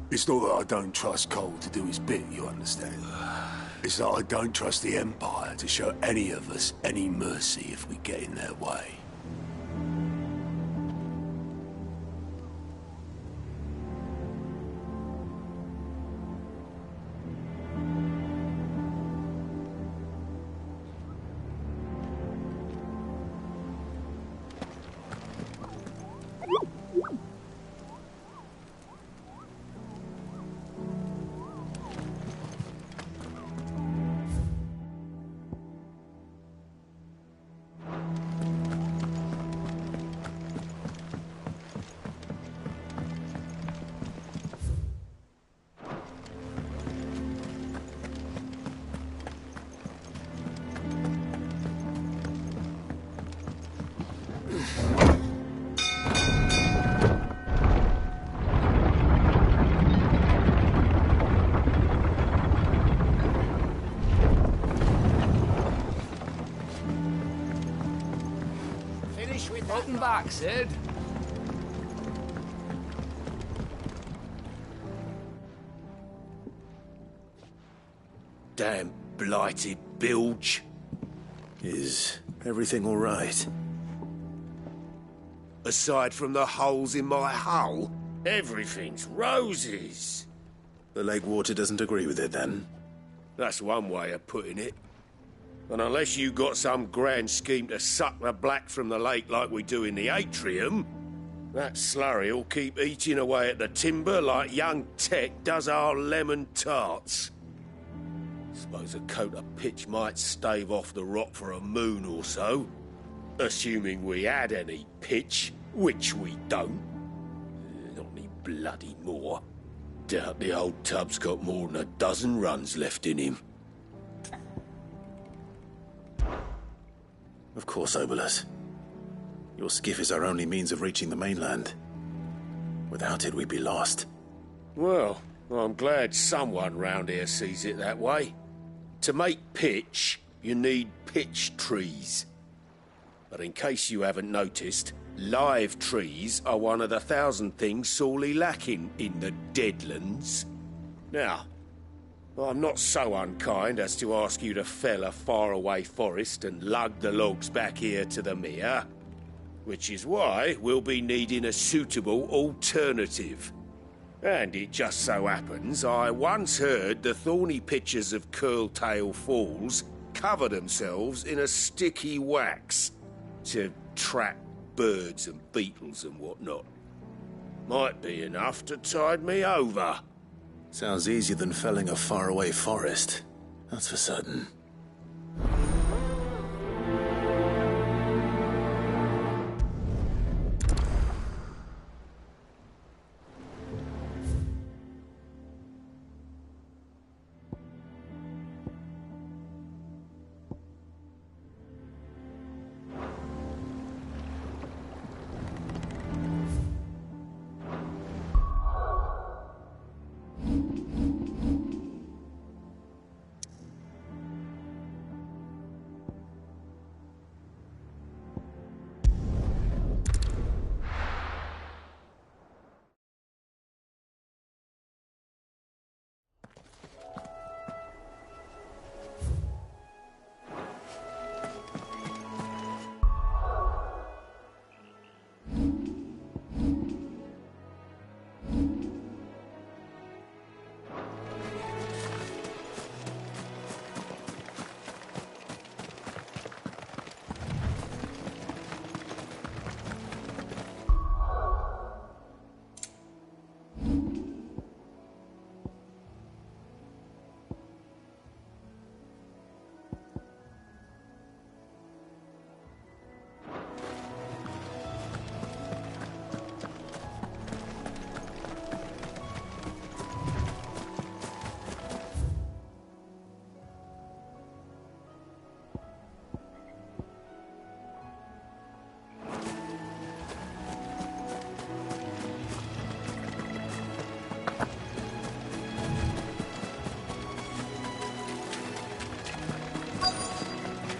It's not that I don't trust Cole to do his bit, you understand? It's that I don't trust the Empire to show any of us any mercy if we get in their way. Welcome back, Sid. Damn blighted bilge. Is everything all right? Aside from the holes in my hull, everything's roses. The lake water doesn't agree with it, then? That's one way of putting it. And unless you got some grand scheme to suck the black from the lake like we do in the atrium, that slurry'll keep eating away at the timber like young Tech does our lemon tarts. Suppose a coat of pitch might stave off the rot for a moon or so. Assuming we had any pitch, which we don't. Not any bloody more. Doubt the old tub's got more than a dozen runs left in him. Of course, Obolus. Your skiff is our only means of reaching the mainland. Without it, we'd be lost. Well, I'm glad someone round here sees it that way. To make pitch, you need pitch trees. But in case you haven't noticed, live trees are one of the 1,000 things sorely lacking in the Deadlands. Now, I'm not so unkind as to ask you to fell a faraway forest and lug the logs back here to the mere, which is why we'll be needing a suitable alternative. And it just so happens I once heard the thorny pitchers of Curltail Falls cover themselves in a sticky wax to trap birds and beetles and whatnot. Might be enough to tide me over. Sounds easier than felling a faraway forest. That's for certain.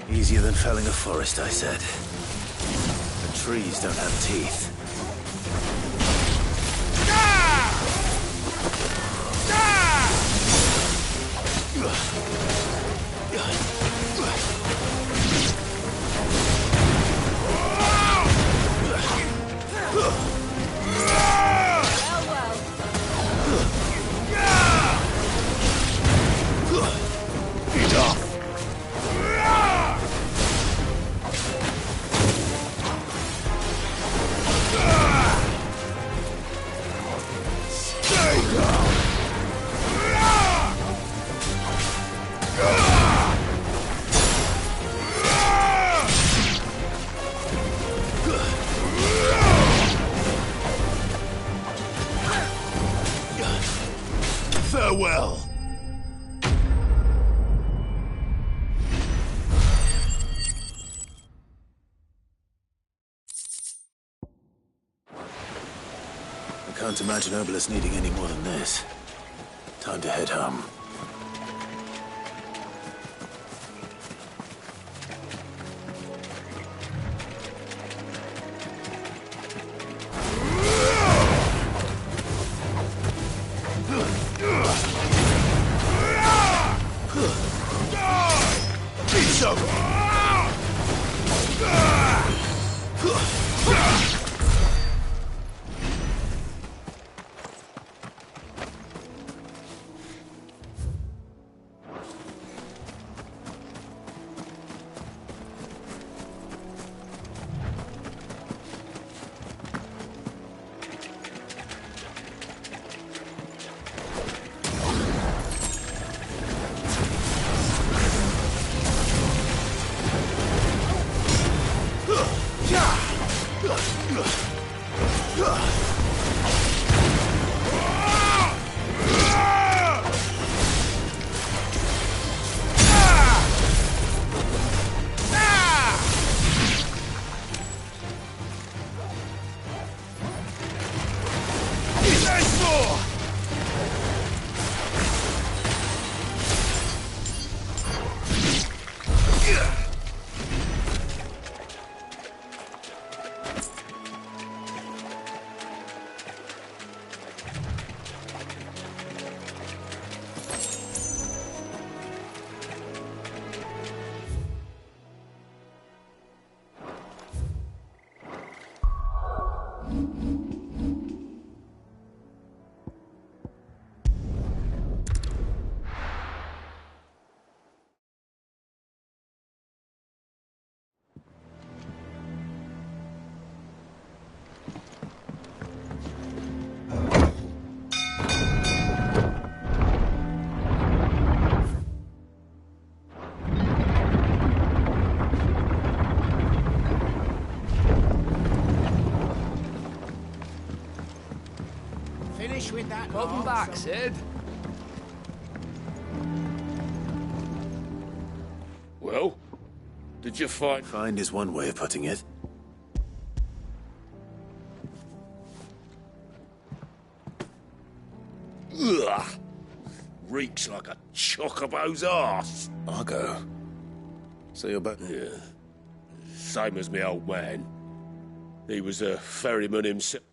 Easier than felling a forest, I said. The trees don't have teeth. Ah! Farewell! I can't imagine Obelisk needing any more than this. Time to head home. With that. Welcome back, Sid. Well, did you find... Find is one way of putting it. Ugh! Reeks like a chocobo's arse. Argo. So you're back... Yeah. Same as me old man. He was a ferryman himself.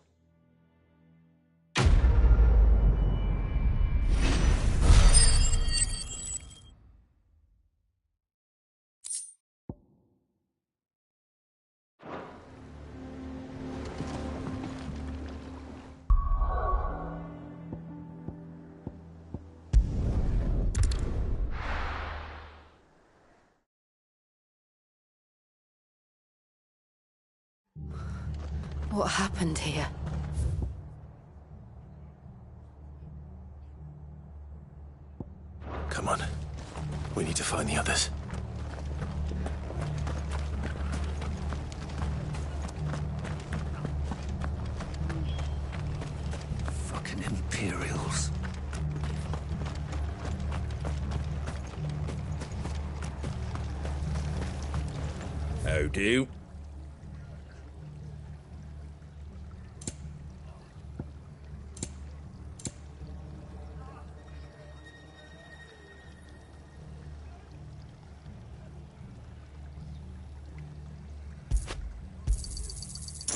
What happened here? Come on. We need to find the others. Fucking Imperials. How do?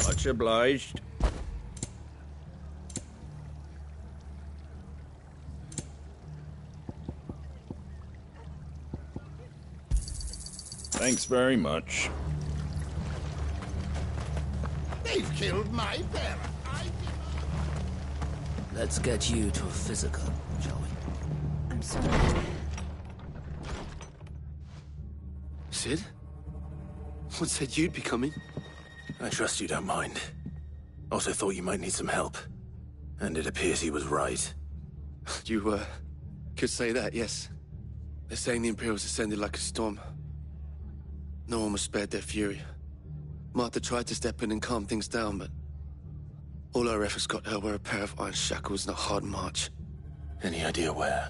Much obliged. Thanks very much. They've killed my parent. Let's get you to a physical, shall we? I'm sorry. Sid? What said you'd be coming? I trust you don't mind. Also thought you might need some help. And it appears he was right. You, could say that, yes. They're saying the Imperials ascended like a storm. No one was spared their fury. Martha tried to step in and calm things down, but all our efforts got her were a pair of iron shackles and a hard march. Any idea where?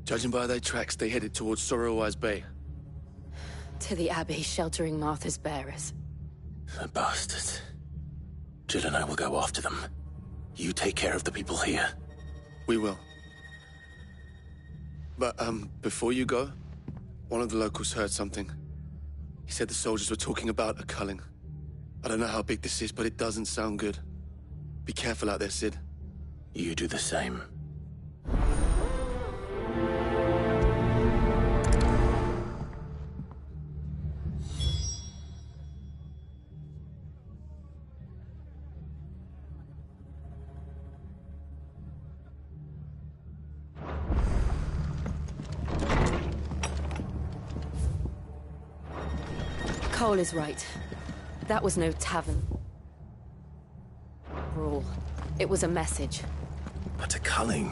Judging by their tracks, they headed towards Sorrowwise Bay. To the Abbey sheltering Martha's bearers. The bastards. Jill and I will go after them. You take care of the people here. We will. But, before you go, one of the locals heard something. He said the soldiers were talking about a culling. I don't know how big this is, but it doesn't sound good. Be careful out there, Sid. You do the same. Cole is right. That was no tavern. Brawl. It was a message. But a culling.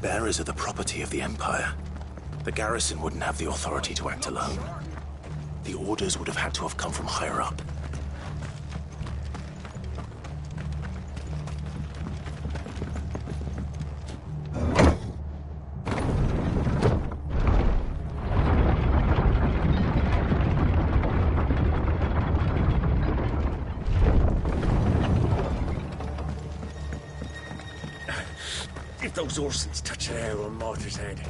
Bearers are the property of the Empire. The garrison wouldn't have the authority to act alone. The orders would have had to have come from higher up. If those Orsons touch an arrow on Martha's head.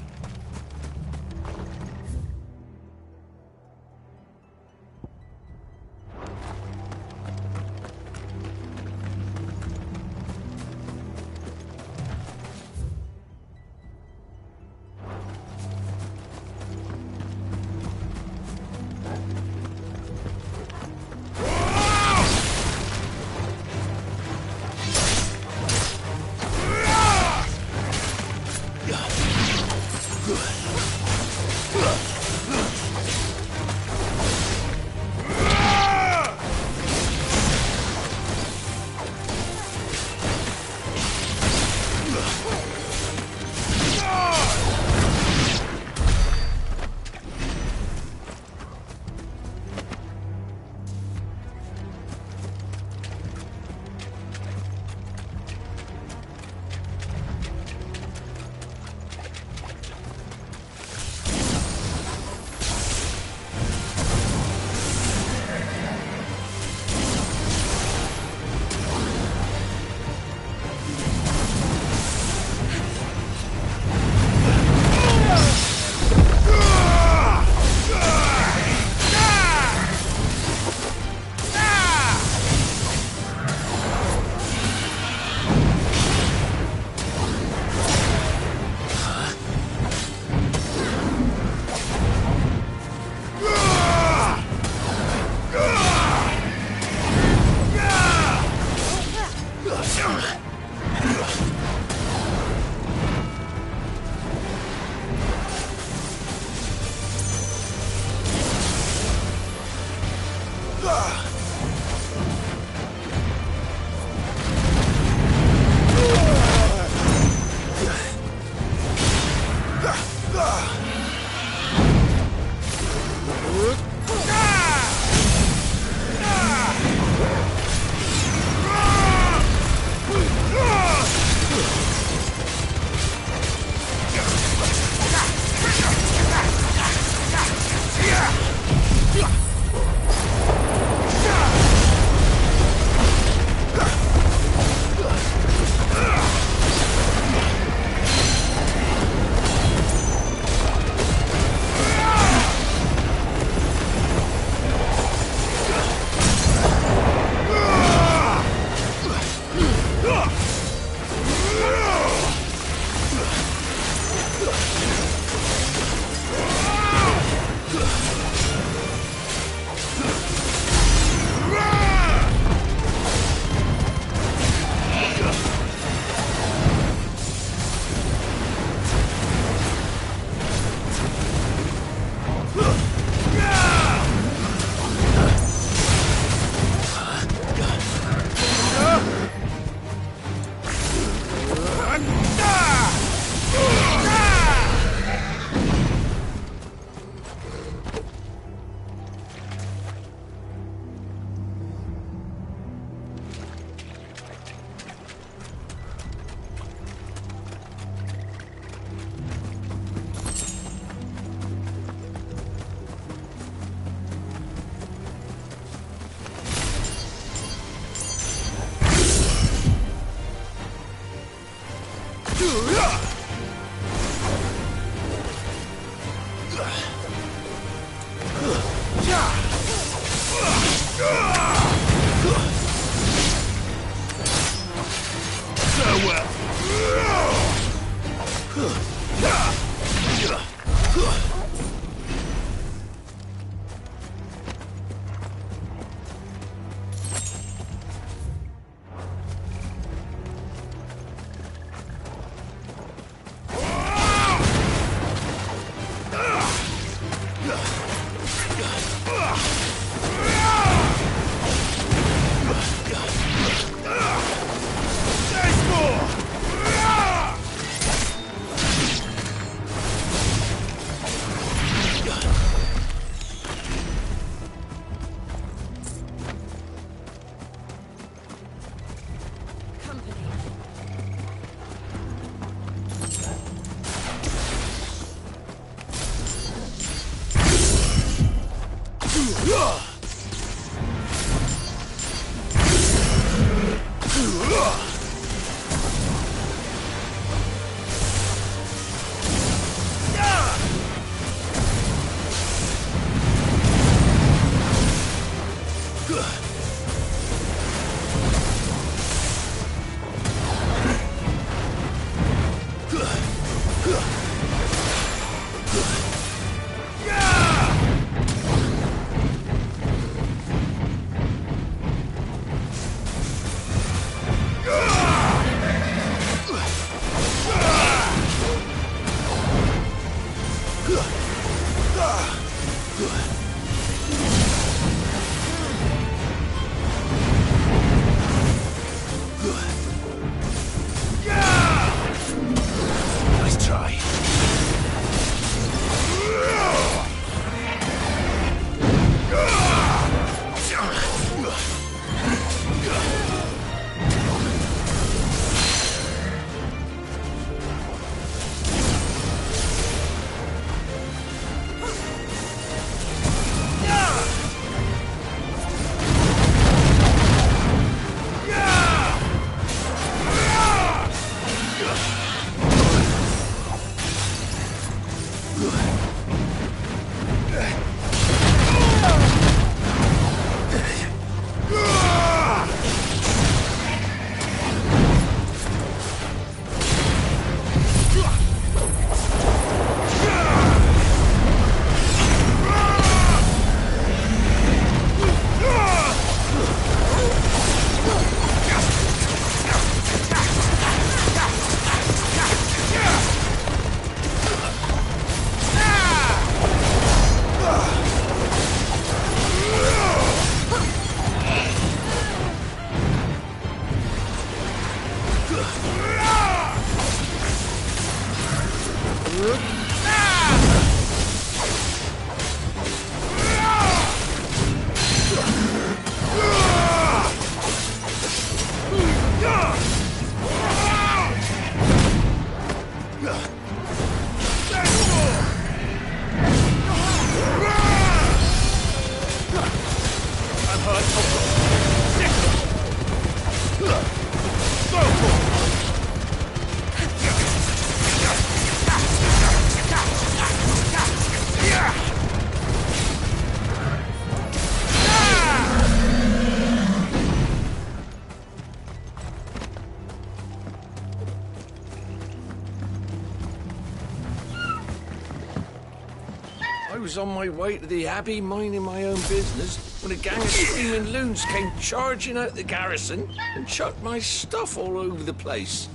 Nice try. I was on my way to the Abbey, minding my own business, when a gang of screaming loons came charging out the garrison and chucked my stuff all over the place.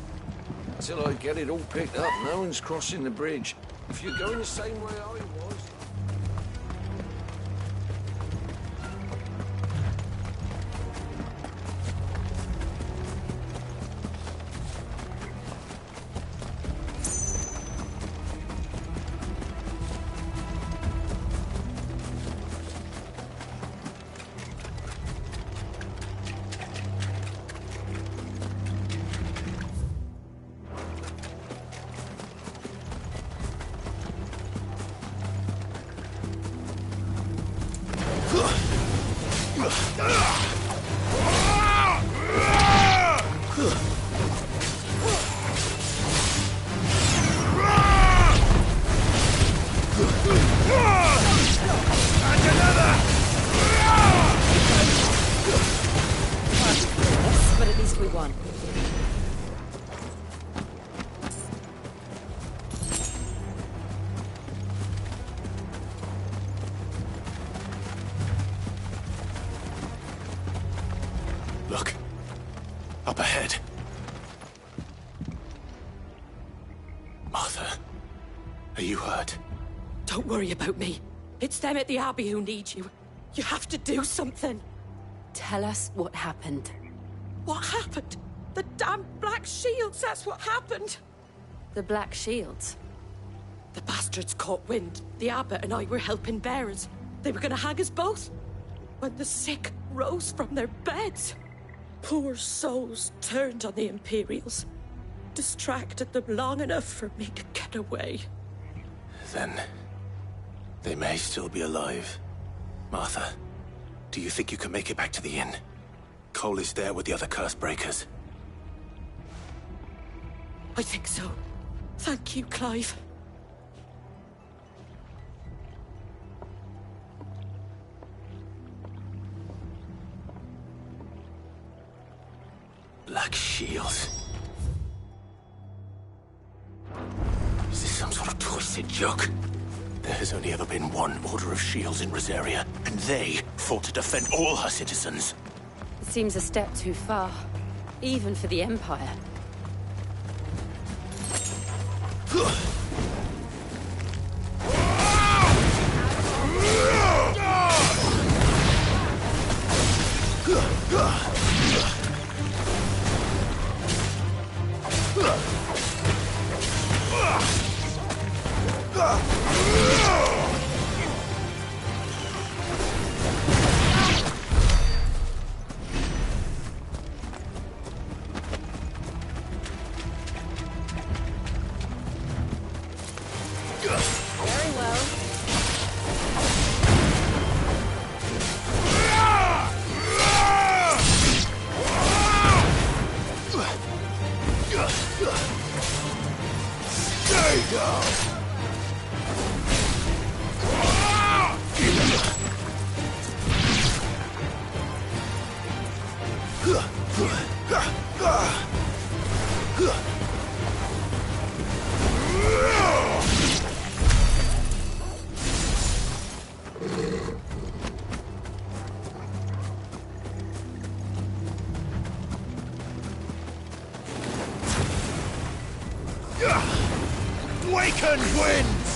Till I get it all picked up, no one's crossing the bridge. If you're going the same way I was... Martha, are you hurt? Don't worry about me. It's them at the Abbey who need you. You have to do something. Tell us what happened. What happened? The damn Black Shields, that's what happened. The Black Shields? The bastards caught wind. The Abbot and I were helping bearers. They were gonna hang us both. When the sick rose from their beds, poor souls turned on the Imperials. Distracted them long enough for me to get away. Then they may still be alive. Martha, do you think you can make it back to the inn? Cole is there with the other curse breakers. I think so. Thank you, Clive. Black Shields. Is this some sort of twisted joke? There has only ever been one Order of Shields in Rosaria, and they fought to defend all her citizens. It seems a step too far, even for the Empire. Very well. Stay down! Wakened winds!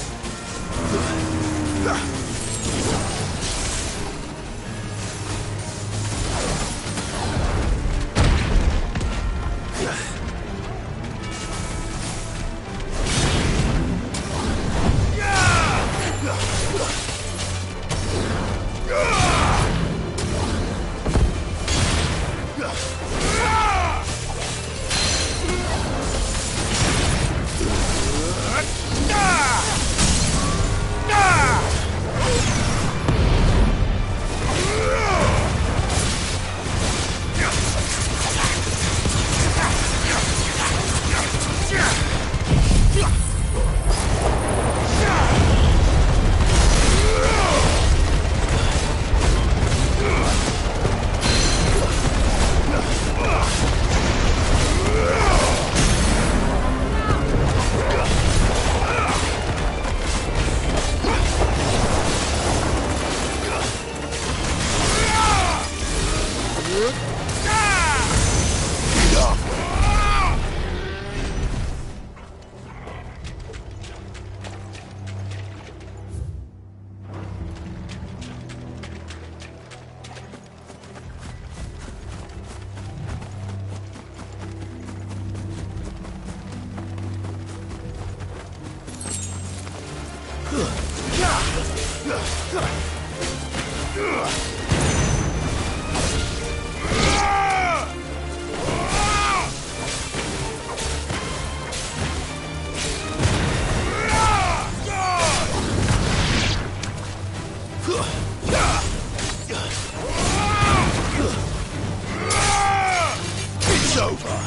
It's over.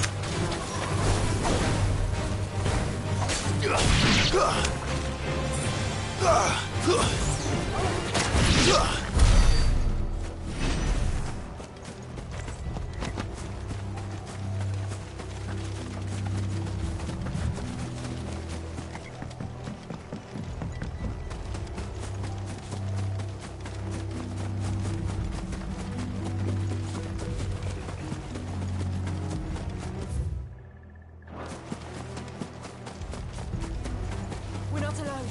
We're not alone.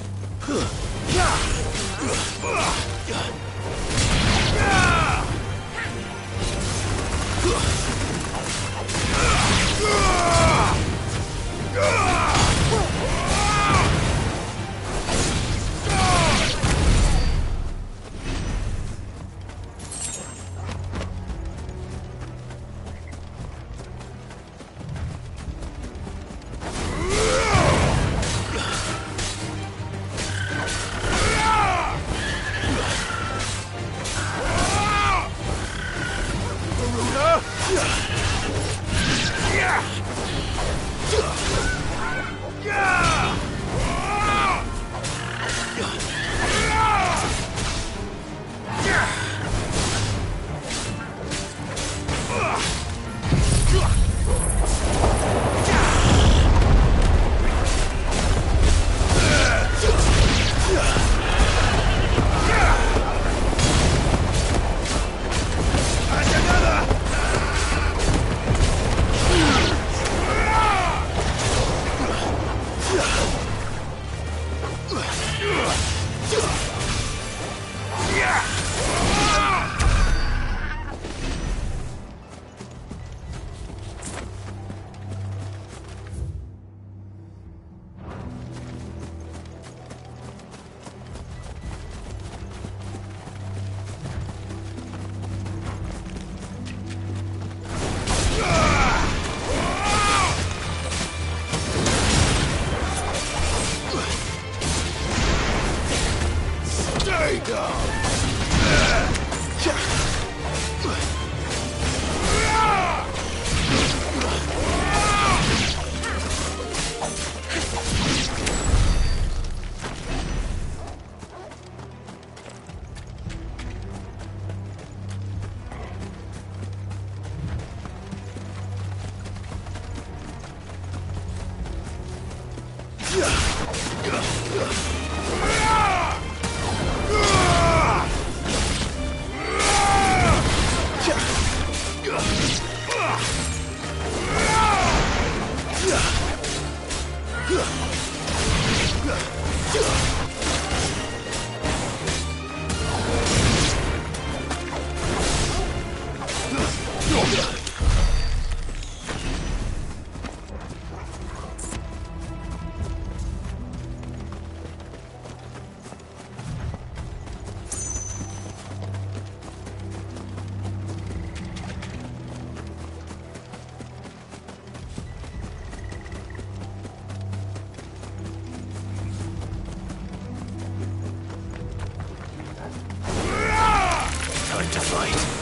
Time to fight.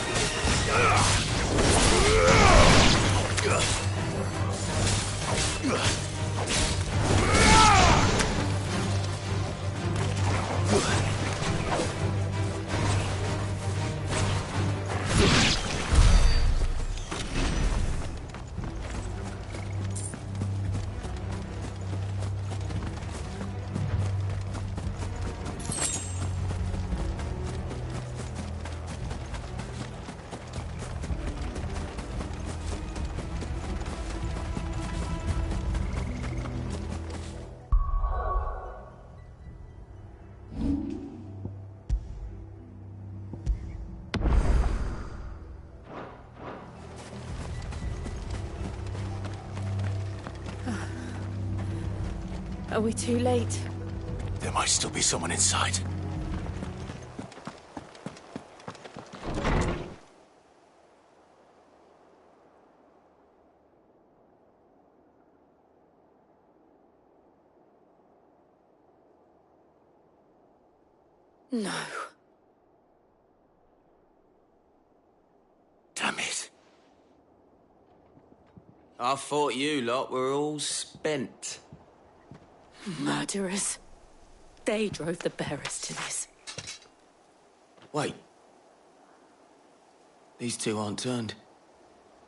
Are we too late? There might still be someone inside. No. Damn it. I thought you lot were all spent. Murderers. They drove the bearers to this. Wait. These two aren't turned.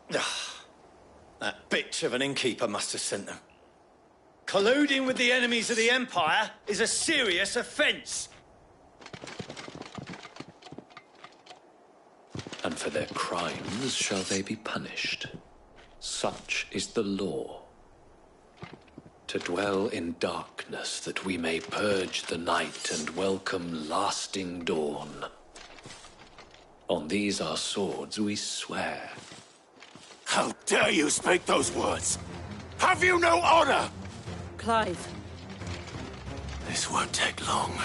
That bitch of an innkeeper must have sent them. Colluding with the enemies of the Empire is a serious offence. And for their crimes shall they be punished. Such is the law. to dwell in darkness, that we may purge the night and welcome lasting dawn. On these our swords we swear. How dare you speak those words? Have you no honor? Clive. This won't take long.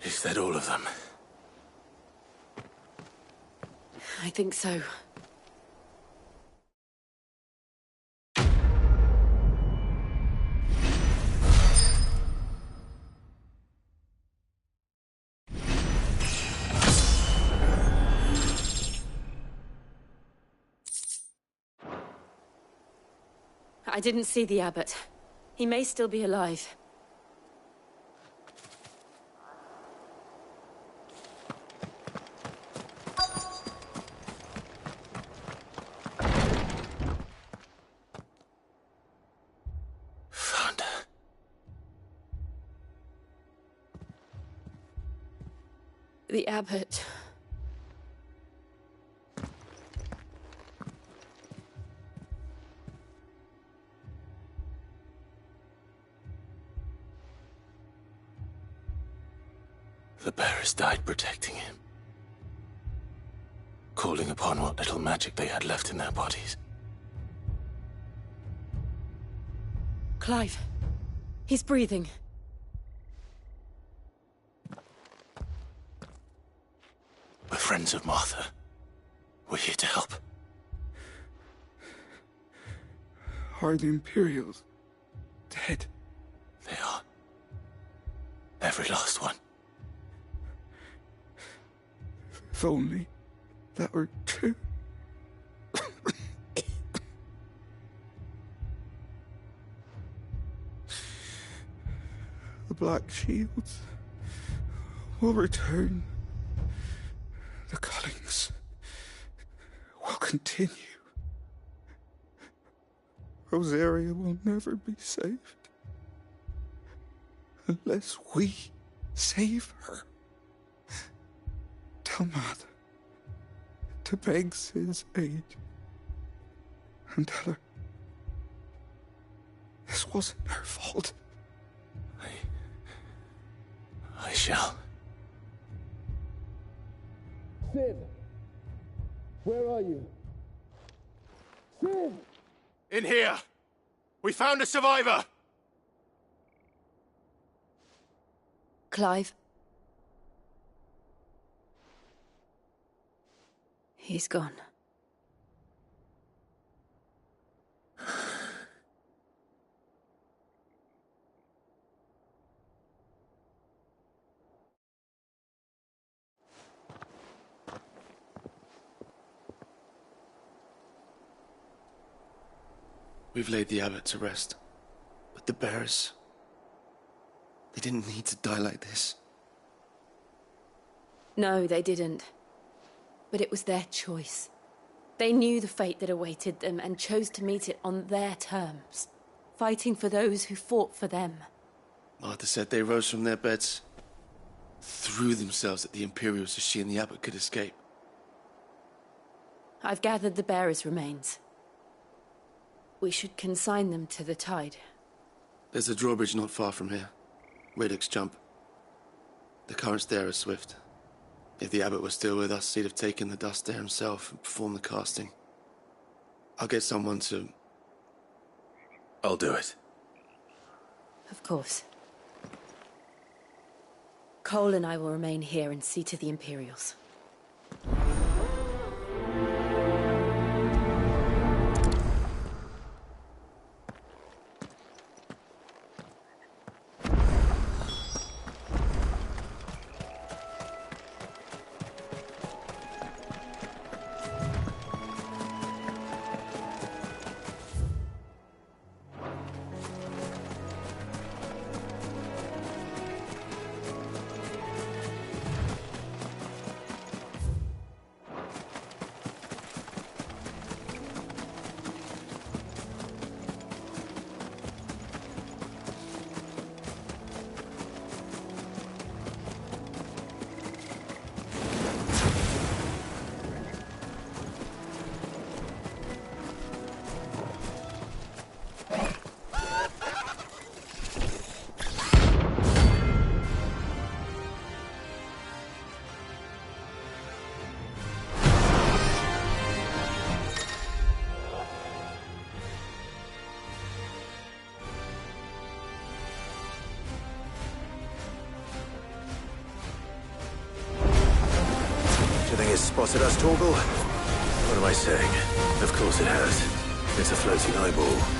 Is that all of them? I think so. I didn't see the abbot. He may still be alive. Found her. The abbot. The bearers died protecting him. Calling upon what little magic they had left in their bodies. Clive. He's breathing. We're friends of Martha. We're here to help. Are the Imperials dead? They are. Every last one. If only that were true. The Black Shields will return. The Cullings will continue. Rosaria will never be saved unless we save her. Tell Mother to beg Cid's aid and tell her this wasn't her fault. I shall. Cid! Where are you? Cid! In here! We found a survivor! Clive. He's gone. We've laid the abbot to rest. But the bearers... they didn't need to die like this. No, they didn't. But it was their choice. They knew the fate that awaited them and chose to meet it on their terms, fighting for those who fought for them. Martha said they rose from their beds, threw themselves at the Imperials so she and the abbot could escape. I've gathered the bearers' remains. We should consign them to the tide. There's a drawbridge not far from here. Radix Jump. The currents there are swift. If the abbot was still with us, he'd have taken the dust there himself and performed the casting. I'll get someone to... I'll do it. Of course. Cole and I will remain here and see to the Imperials. Spotted us, Torgal? What am I saying? Of course it has. It's a floating eyeball.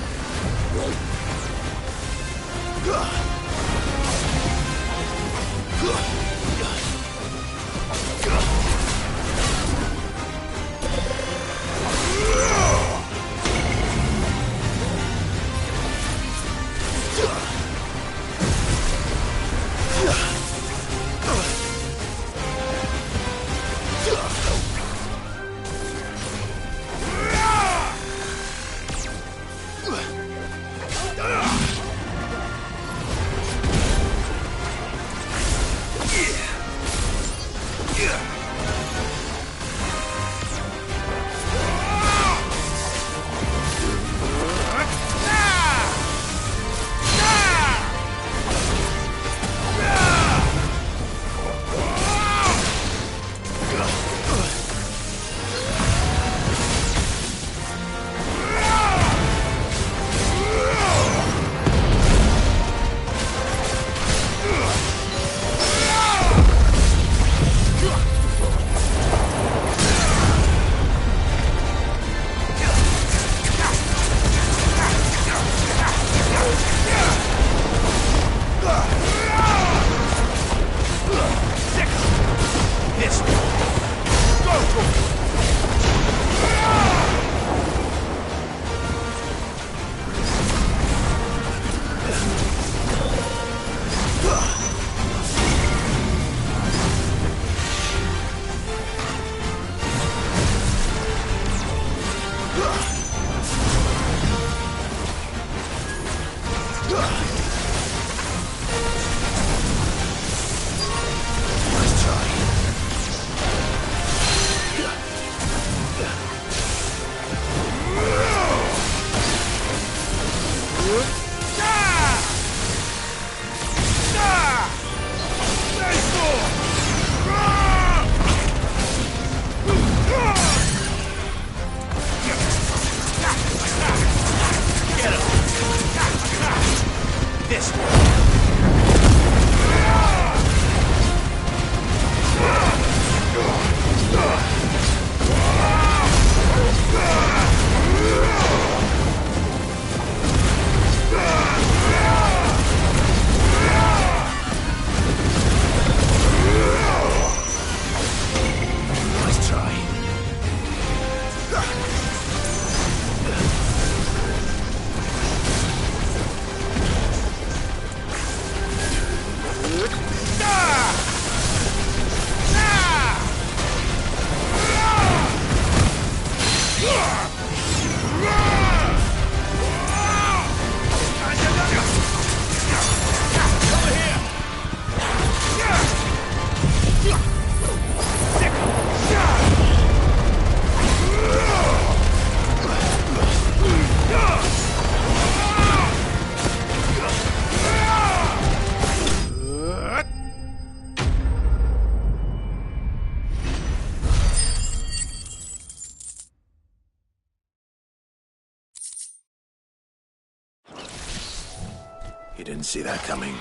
You didn't see that coming.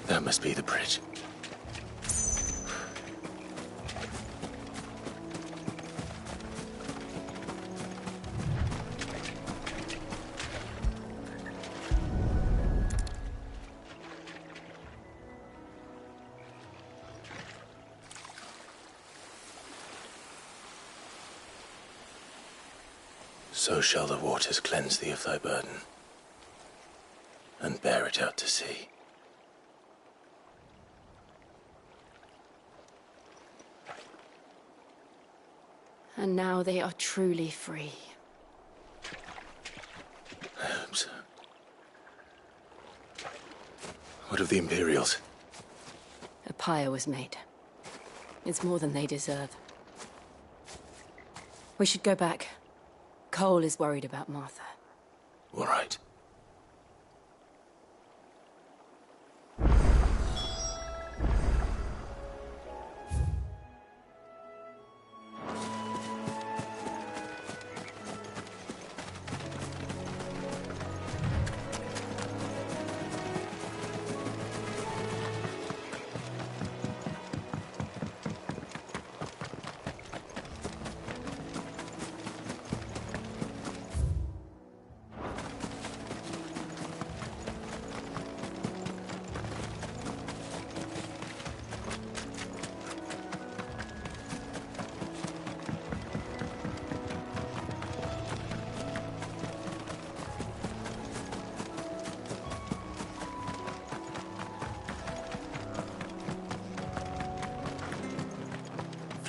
That must be the bridge. So shall the waters cleanse thee of thy burden, and bear it out to sea. And now they are truly free. I hope so. What of the Imperials? A pyre was made. It's more than they deserve. We should go back. Cole is worried about Martha. All right.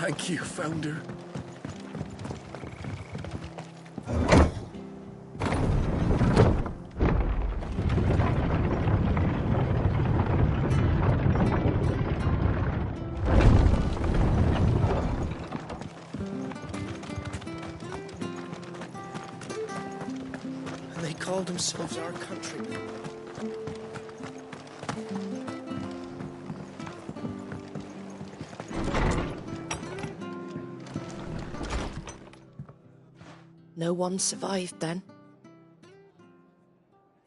Thank you, Founder. And they call themselves our country. No one survived then?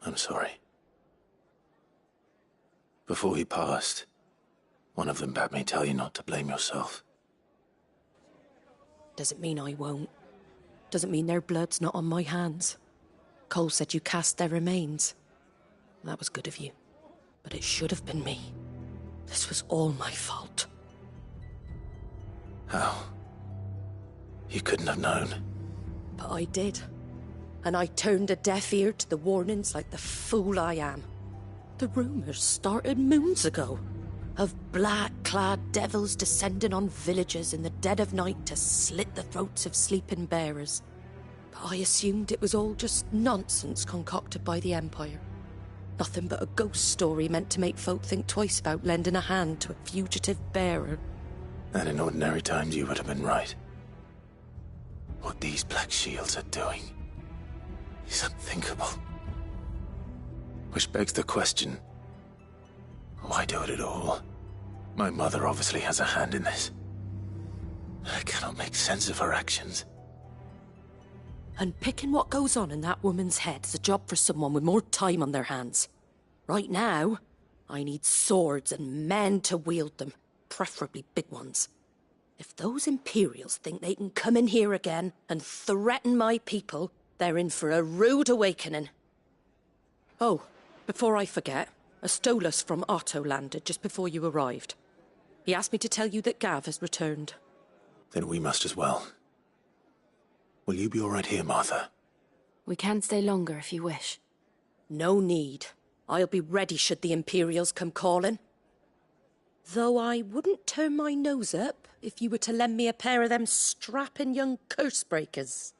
I'm sorry. Before he passed, one of them bade me tell you not to blame yourself. Doesn't mean I won't. Doesn't mean their blood's not on my hands. Cole said you cast their remains. That was good of you. But it should have been me. This was all my fault. How? You couldn't have known. But I did. And I turned a deaf ear to the warnings like the fool I am. The rumours started moons ago. Of black-clad devils descending on villages in the dead of night to slit the throats of sleeping bearers. But I assumed it was all just nonsense concocted by the Empire. Nothing but a ghost story meant to make folk think twice about lending a hand to a fugitive bearer. And in ordinary times you would have been right. What these Black Shields are doing is unthinkable. Which begs the question, why do it at all? My mother obviously has a hand in this. I cannot make sense of her actions. And picking what goes on in that woman's head is a job for someone with more time on their hands. Right now, I need swords and men to wield them, preferably big ones. If those Imperials think they can come in here again and threaten my people, they're in for a rude awakening. Oh, before I forget, a Stolas from Otto landed just before you arrived. He asked me to tell you that Gav has returned. Then we must as well. Will you be all right here, Martha? We can stay longer if you wish. No need. I'll be ready should the Imperials come calling. Though I wouldn't turn my nose up if you were to lend me a pair of them strapping young curse-breakers.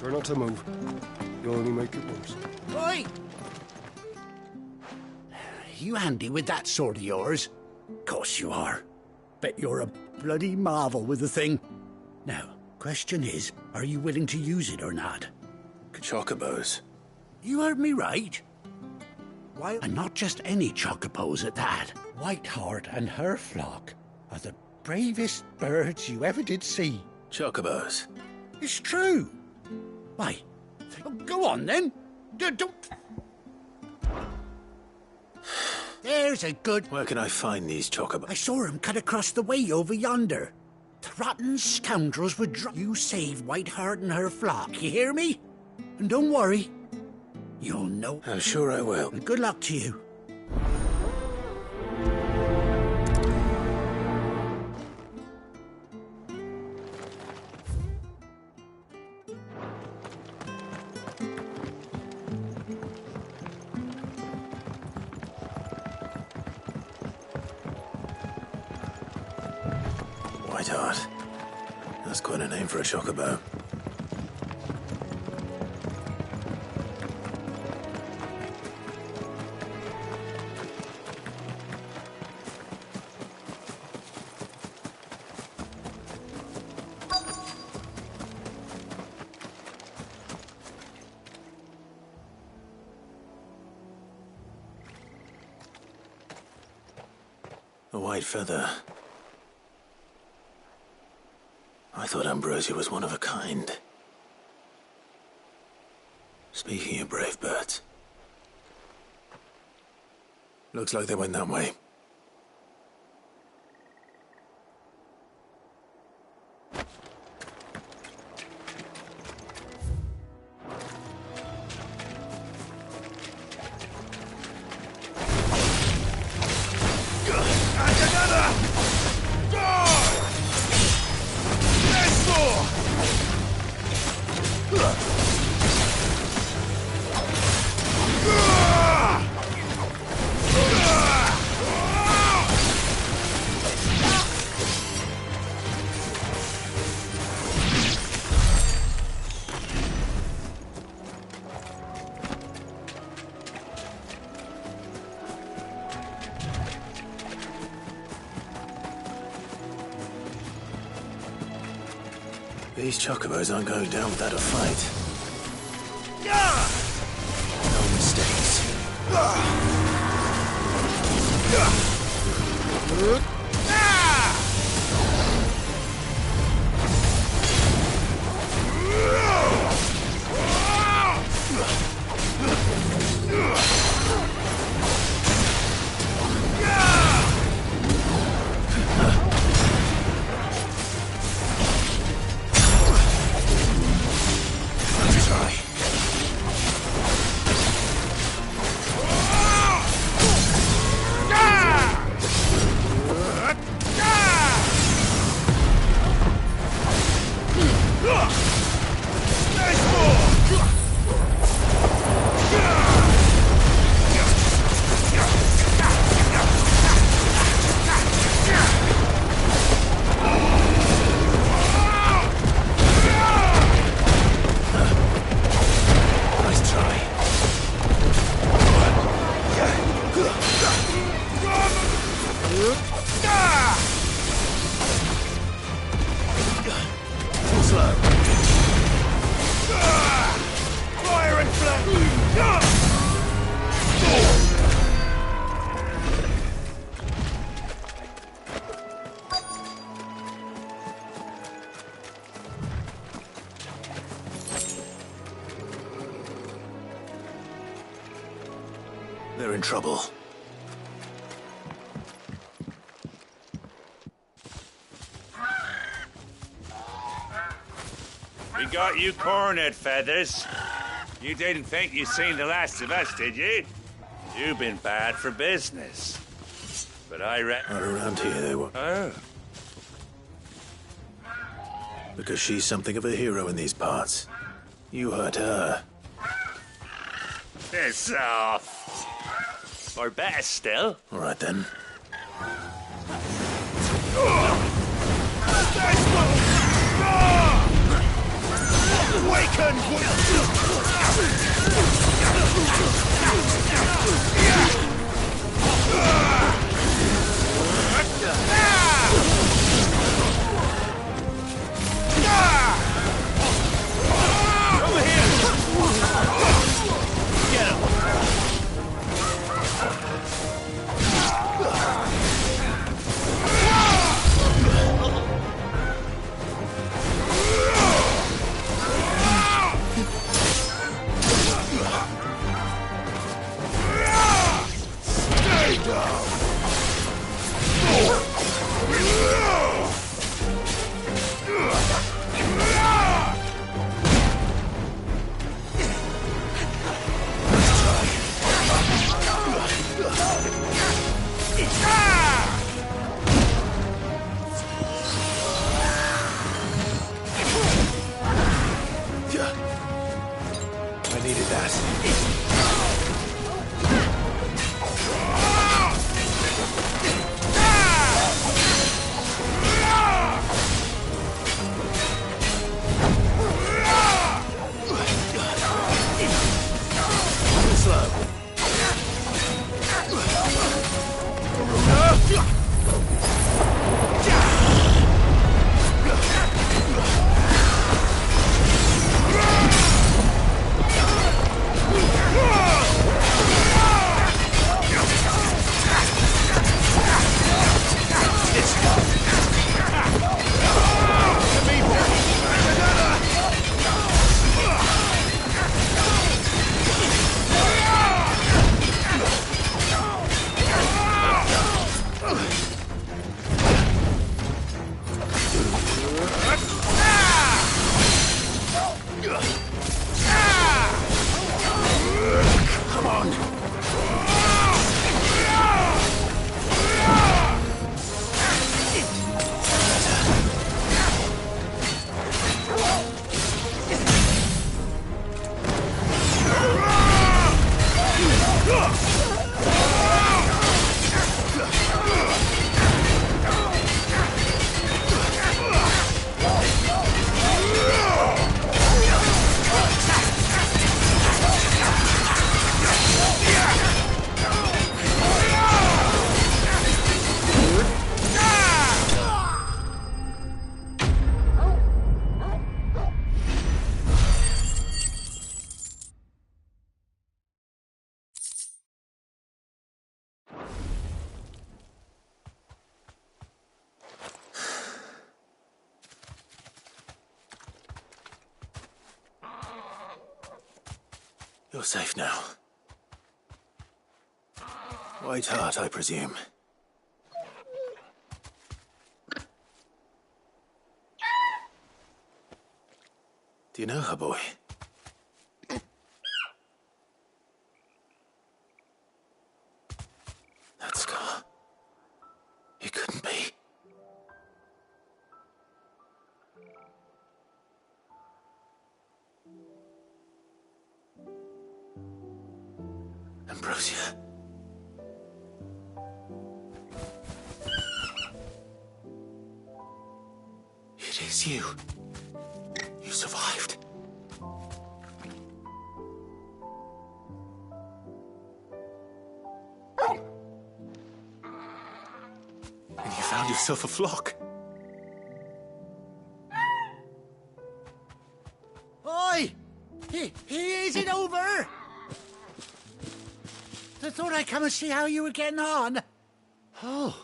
Try not to move. You'll only make it worse. Oi! You handy with that sword of yours? Course you are. Bet you're a bloody marvel with the thing. Now, question is, are you willing to use it or not? Chocobos. You heard me right. Why? And not just any chocobos at that. Whiteheart and her flock are the bravest birds you ever did see. Chocobos. It's true. Why? Go on then. Don't. There's a good... Where can I find these chocobos? I saw him cut across the way over yonder. The rotten scoundrels would You save Whiteheart and her flock, you hear me? And don't worry. You'll know. I'm sure I will. And good luck to you. Whiteheart. That's quite a name for a chocobo. A white feather. I thought Ambrosia was one of a kind. Speaking of brave birds. Looks like they went that way. These chocobos aren't going down without a fight. No mistakes. They're in trouble. We got you cornered, Feathers. You didn't think you'd seen the last of us, did you? You've been bad for business. But I reckon... Not around here, they were. Oh. Because she's something of a hero in these parts. You hurt her. Piss off. Or better still. All right, then. Wake I needed that. You're safe now. White Hart, I presume. Do you know her, boy? That scar. It couldn't be. Ambrosia. It is you. You survived. And you found yourself a flock. Oi! Is it over? I thought I'd come and see how you were getting on. Oh,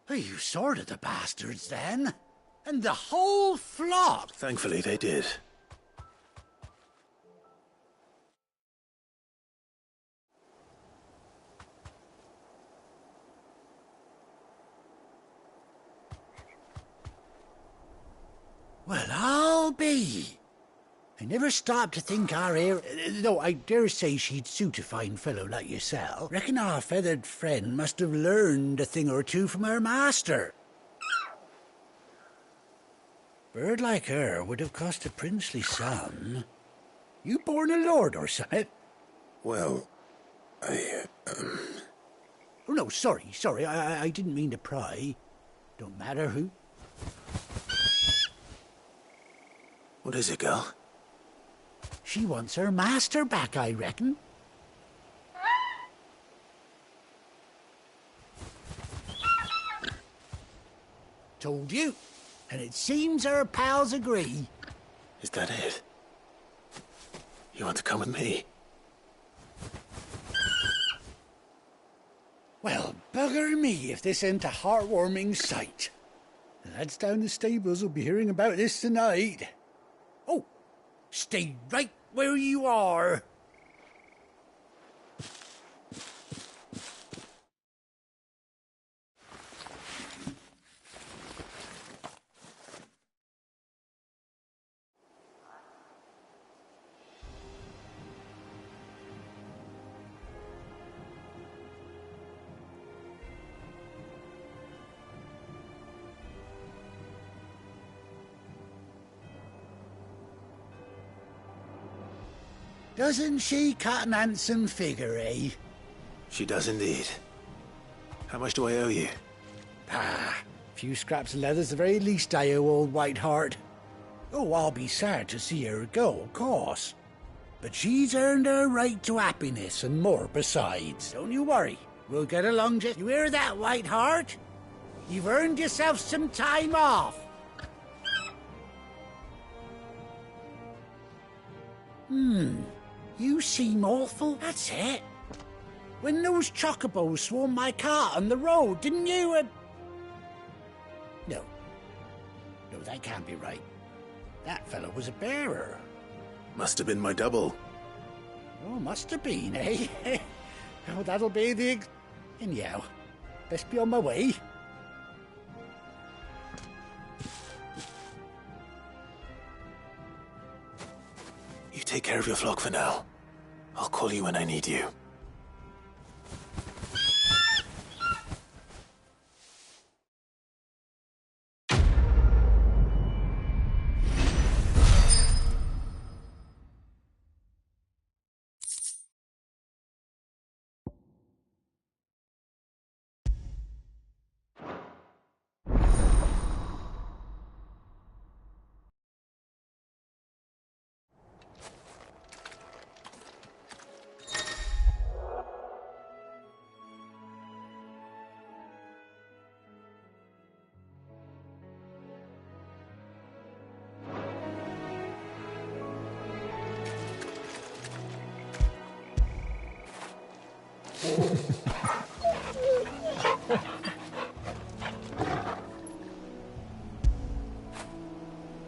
you sorted the bastards then? And the whole flock? Thankfully, they did. Well, I'll be. I never stopped to think our heir... Though I dare say she'd suit a fine fellow like yourself. Reckon our feathered friend must have learned a thing or two from her master. Bird like her would have cost a princely sum. You born a lord or something? Well, Oh, no, sorry. I didn't mean to pry. Don't matter who. What is it, girl? She wants her master back, I reckon. Told you. And it seems her pals agree. Is that it? You want to come with me? Well, bugger me if this ain't a heartwarming sight. The lads down the stables will be hearing about this tonight. Oh, stay right where you are. Doesn't she cut an handsome figure, eh? She does indeed. How much do I owe you? Ah, a few scraps of leather's the very least I owe old Whiteheart. Oh, I'll be sad to see her go, of course. But she's earned her right to happiness and more besides. Don't you worry. We'll get along just... You hear that, Whiteheart? You've earned yourself some time off. You seem awful. That's it. When those chocobos swarmed my cart on the road, didn't you? No. No, that can't be right. That fellow was a bearer. Must have been my double. Oh, must have been, eh? Oh, that'll be the... Anyhow, best be on my way. You take care of your flock for now. I'll call you when I need you.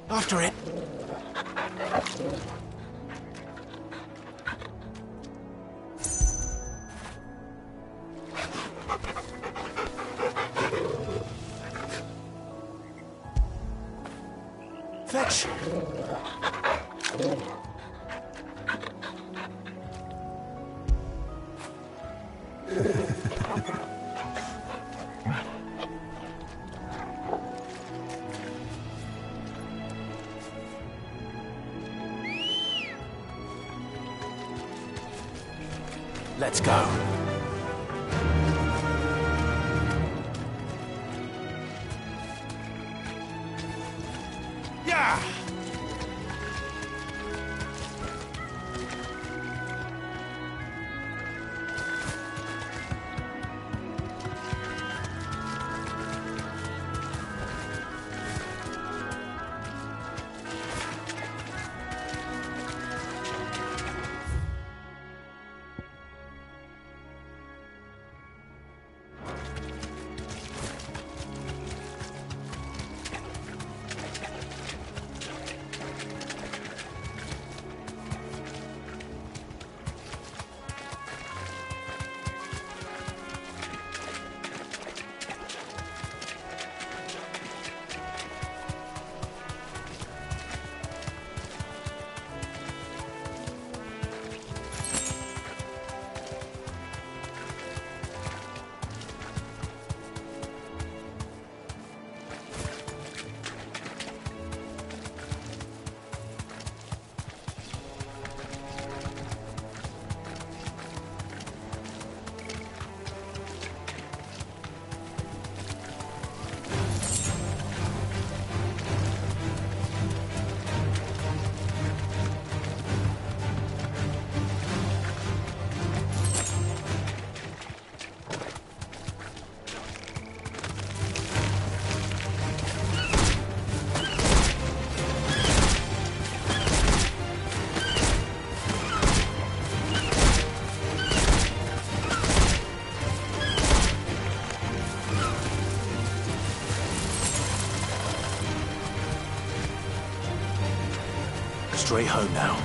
After it. Fetch. Let's go. Yeah! Straight home now.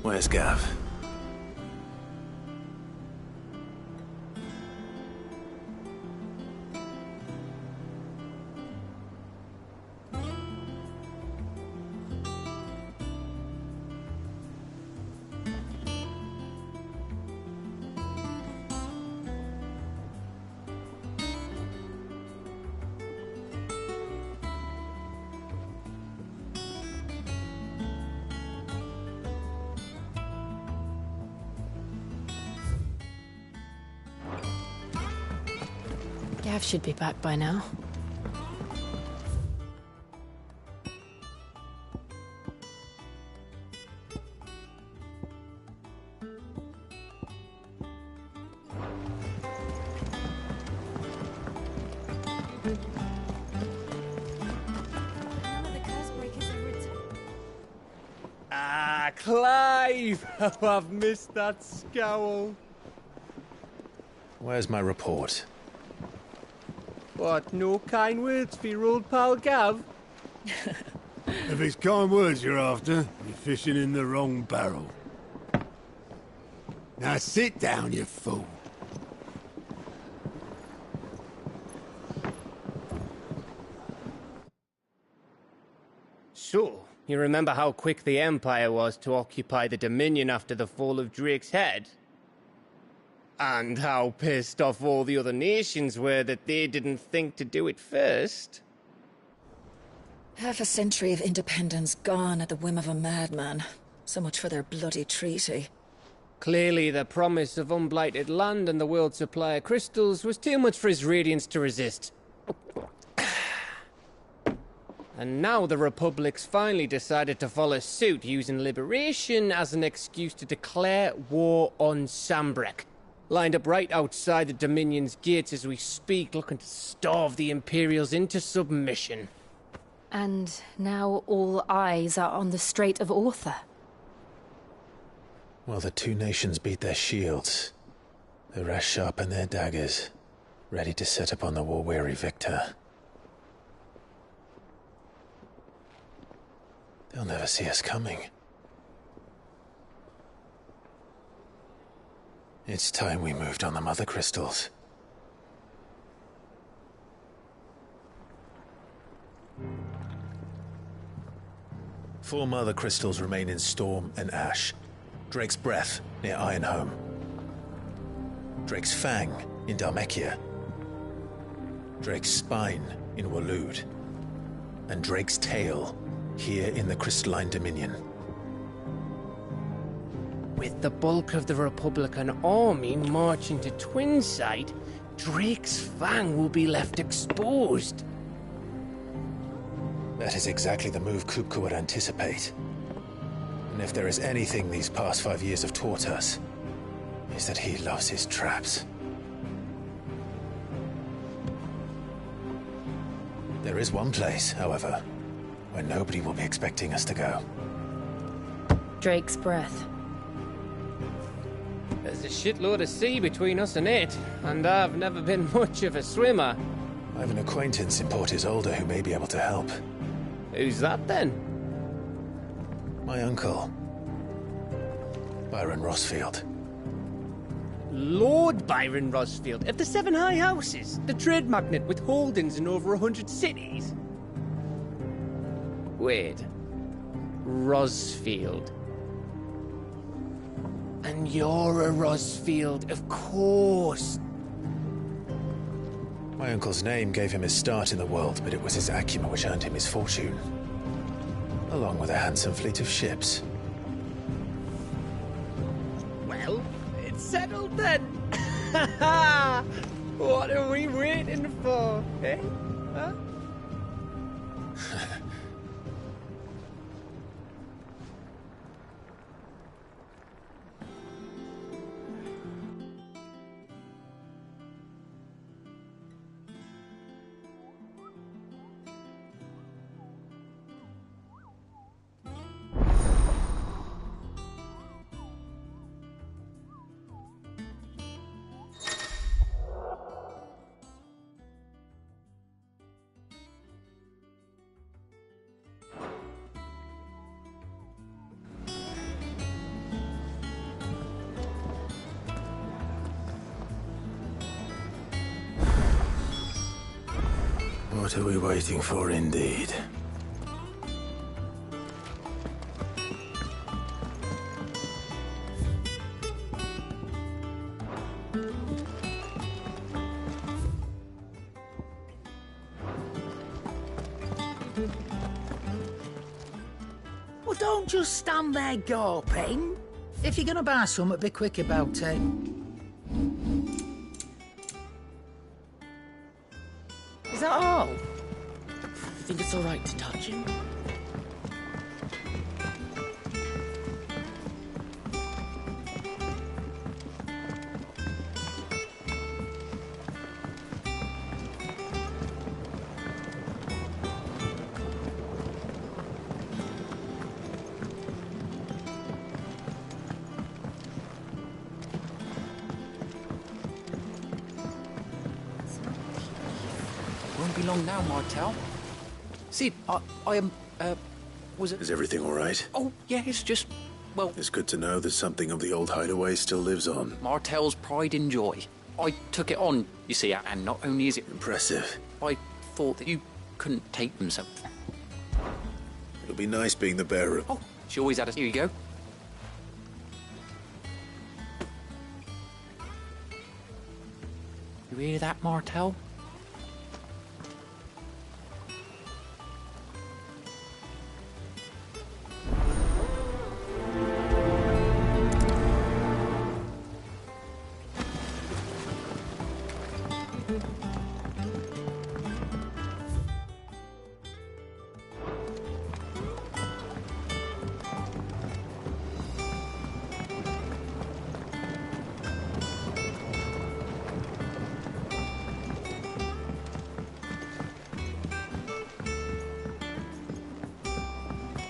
Where's Gav? Gav should be back by now. Ah, Clive! Oh, I've missed that scowl. Where's my report? What, no kind words for your old pal Gav? If it's kind words you're after, you're fishing in the wrong barrel. Now sit down, you fool. So, you remember how quick the Empire was to occupy the Dominion after the fall of Drake's Head? And how pissed off all the other nations were that they didn't think to do it first? Half a century of independence gone at the whim of a madman. So much for their bloody treaty. Clearly, the promise of unblighted land and the world's supply of crystals was too much for his radiance to resist. And now the Republic's finally decided to follow suit, using liberation as an excuse to declare war on Sanbreque. Lined up right outside the Dominion's gates as we speak, looking to starve the Imperials into submission. And now all eyes are on the Strait of Author. Well, the two nations beat their shields. The rest sharpen their daggers, ready to set upon the war-weary victor. They'll never see us coming. It's time we moved on the Mother Crystals. Four Mother Crystals remain in Storm and Ash. Drake's Breath, near Ironhome. Drake's Fang, in Dhalmekia. Drake's Spine, in Waloed. And Drake's Tail, here in the Crystalline Dominion. With the bulk of the Republican army marching to Twinside, Drake's Fang will be left exposed. That is exactly the move Kupka would anticipate. And if there is anything these past 5 years have taught us, is that he loves his traps. There is one place, however, where nobody will be expecting us to go. Drake's Breath. There's a shitload of sea between us and it, and I've never been much of a swimmer. I have an acquaintance in Port Isolde who may be able to help. Who's that then? My uncle, Byron Rosfield. Lord Byron Rosfield of the Seven High Houses, the trade magnate with holdings in over 100 cities. Wait, Rosfield. And you're a Rosfield, of course. My uncle's name gave him his start in the world, but it was his acumen which earned him his fortune. Along with a handsome fleet of ships. Well, it's settled then. What are we waiting for, eh? Huh? What are we waiting for, indeed? Well, don't just stand there gawping. If you're gonna buy something, be quick about it. Is that all? Think it's all right to touch him? Won't be long now, Martel. Sid, I am, was it... Is everything all right? Oh, yeah, it's just, well... It's good to know that something of the old hideaway still lives on. Martel's pride and joy. I took it on, you see, and not only is it... Impressive. I thought that you couldn't take them, so... It'll be nice being the bearer of... Oh, she always had us. Here you go. You hear that, Martel?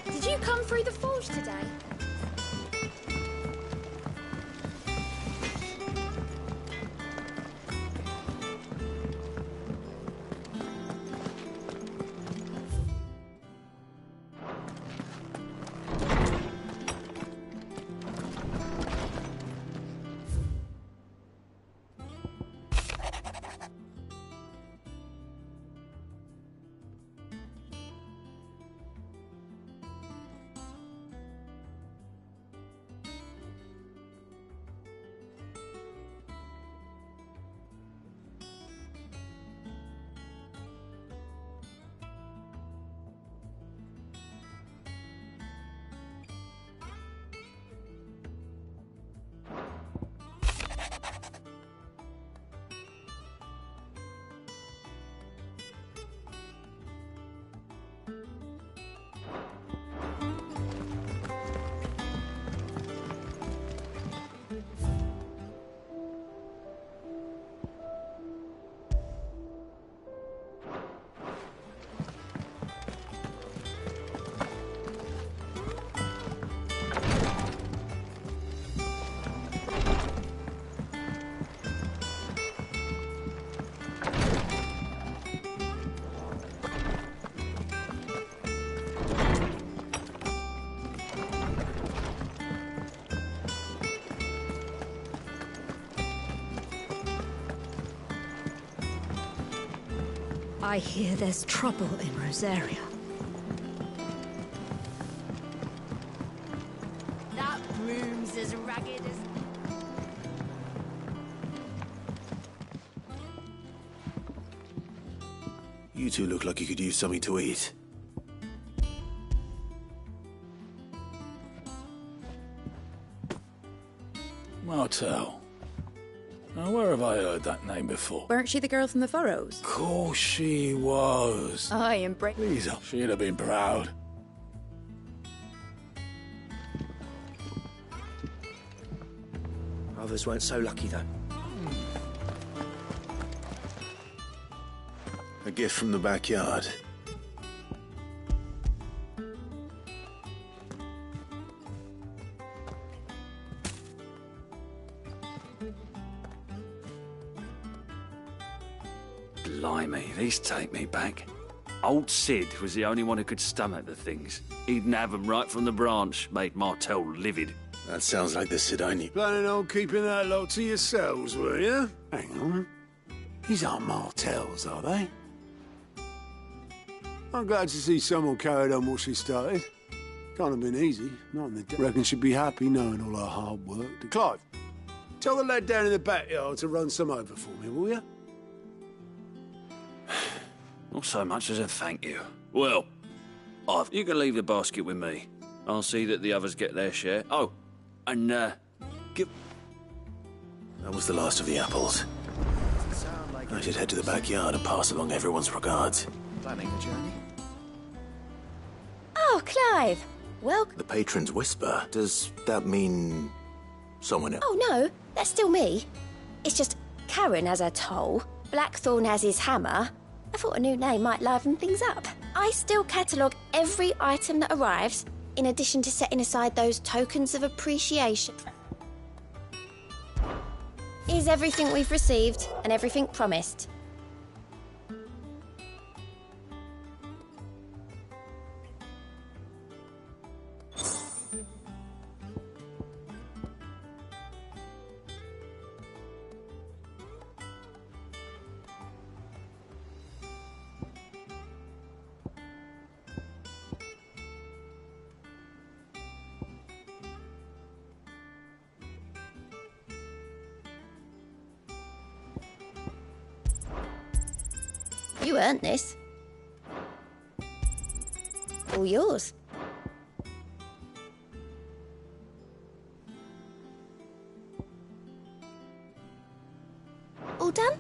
Did you come through the forge today? I hear there's trouble in Rosaria. That room's as ragged as... You two look like you could use something to eat. Martel. Now, where have I heard that name before? Weren't she the girl from the Furrows? Of course she was. I am Lisa, she'd have been proud. Others weren't so lucky, though. A gift from the backyard. Blimey, these take me back. Old Sid was the only one who could stomach the things. He'd nab 'em right from the branch, made Martel livid. That sounds like the Sid I knew. Planning on keeping that lot to yourselves, were you? Hang on. These aren't Martels, are they? I'm glad to see someone carried on what she started. Can't have been easy, not in the day. Reckon she'd be happy knowing all her hard work. Clive, tell the lad down in the backyard to run some over for me, will you? Not so much as a thank you. Well, you can leave the basket with me. I'll see that the others get their share. Oh, and, give... That was the last of the apples. I should head to the backyard and pass along everyone's regards. Planning a journey? Oh, Clive! Welcome. The patron's whisper. Does that mean someone else? Oh, no. That's still me. It's just Karen has her toll, Blackthorn has his hammer. I thought a new name might liven things up. I still catalogue every item that arrives, in addition to setting aside those tokens of appreciation. Is everything we've received and everything promised? You earned this. All yours. All done?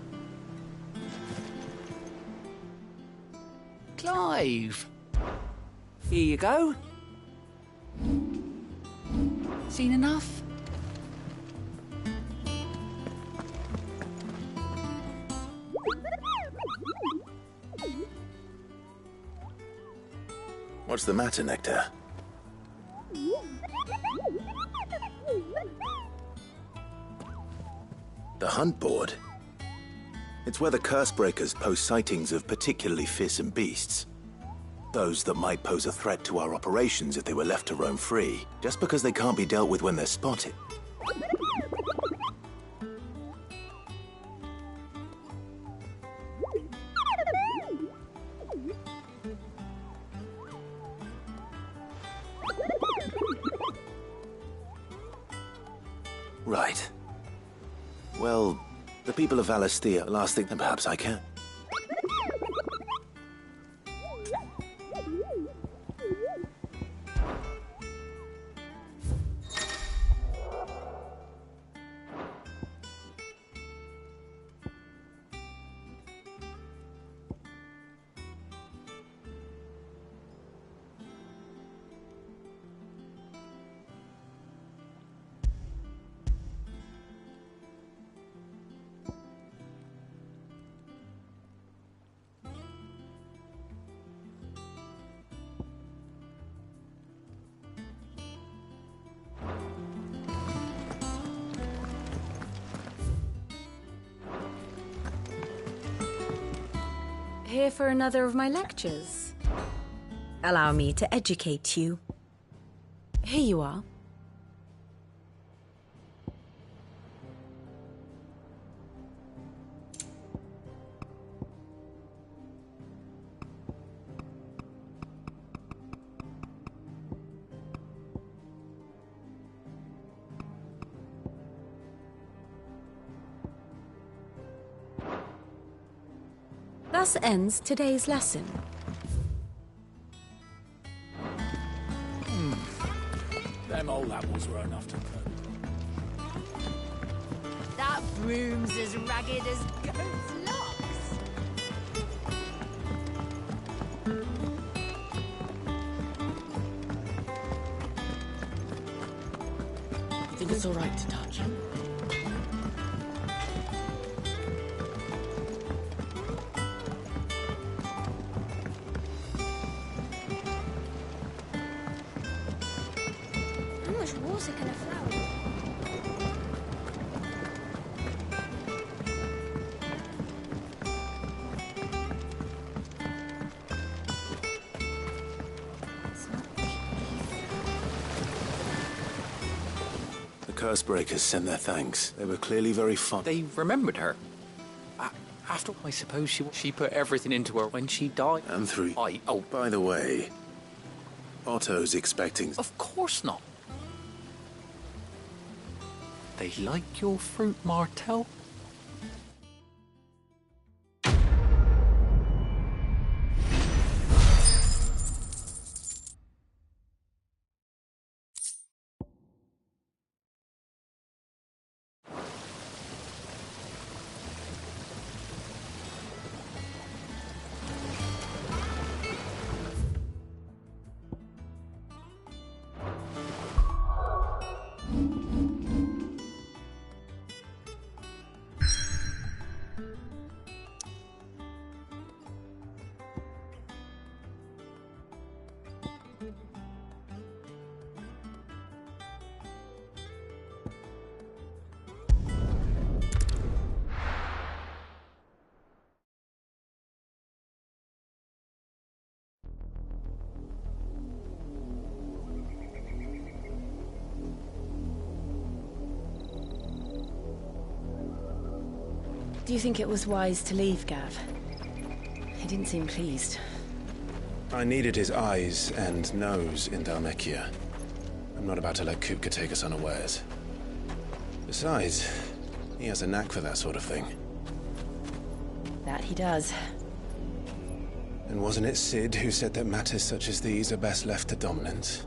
Clive. Here you go. Seen enough? What's the matter, Nectar? The hunt board? It's where the Cursebreakers post sightings of particularly fearsome beasts. Those that might pose a threat to our operations if they were left to roam free, just because they can't be dealt with when they're spotted. Right. Well, the people of Valisthea last think that perhaps I can. Here for another of my lectures. Allow me to educate you. Here you are. thus ends today's lesson. Them old apples were enough to cook. That broom's as ragged as goat's locks. You think it's all right to touch him? How much water can a flower? The Cursebreakers sent their thanks. They were clearly very fond. They remembered her. After all, I suppose she put everything into her when she died. And through... Oh, by the way, Otto's expecting... Of course not. They like your fruit, Martel? Do you think it was wise to leave, Gav? He didn't seem pleased. I needed his eyes and nose in Dhalmekia. I'm not about to let Kupka take us unawares. Besides, he has a knack for that sort of thing. That he does. And wasn't it Cid who said that matters such as these are best left to dominance?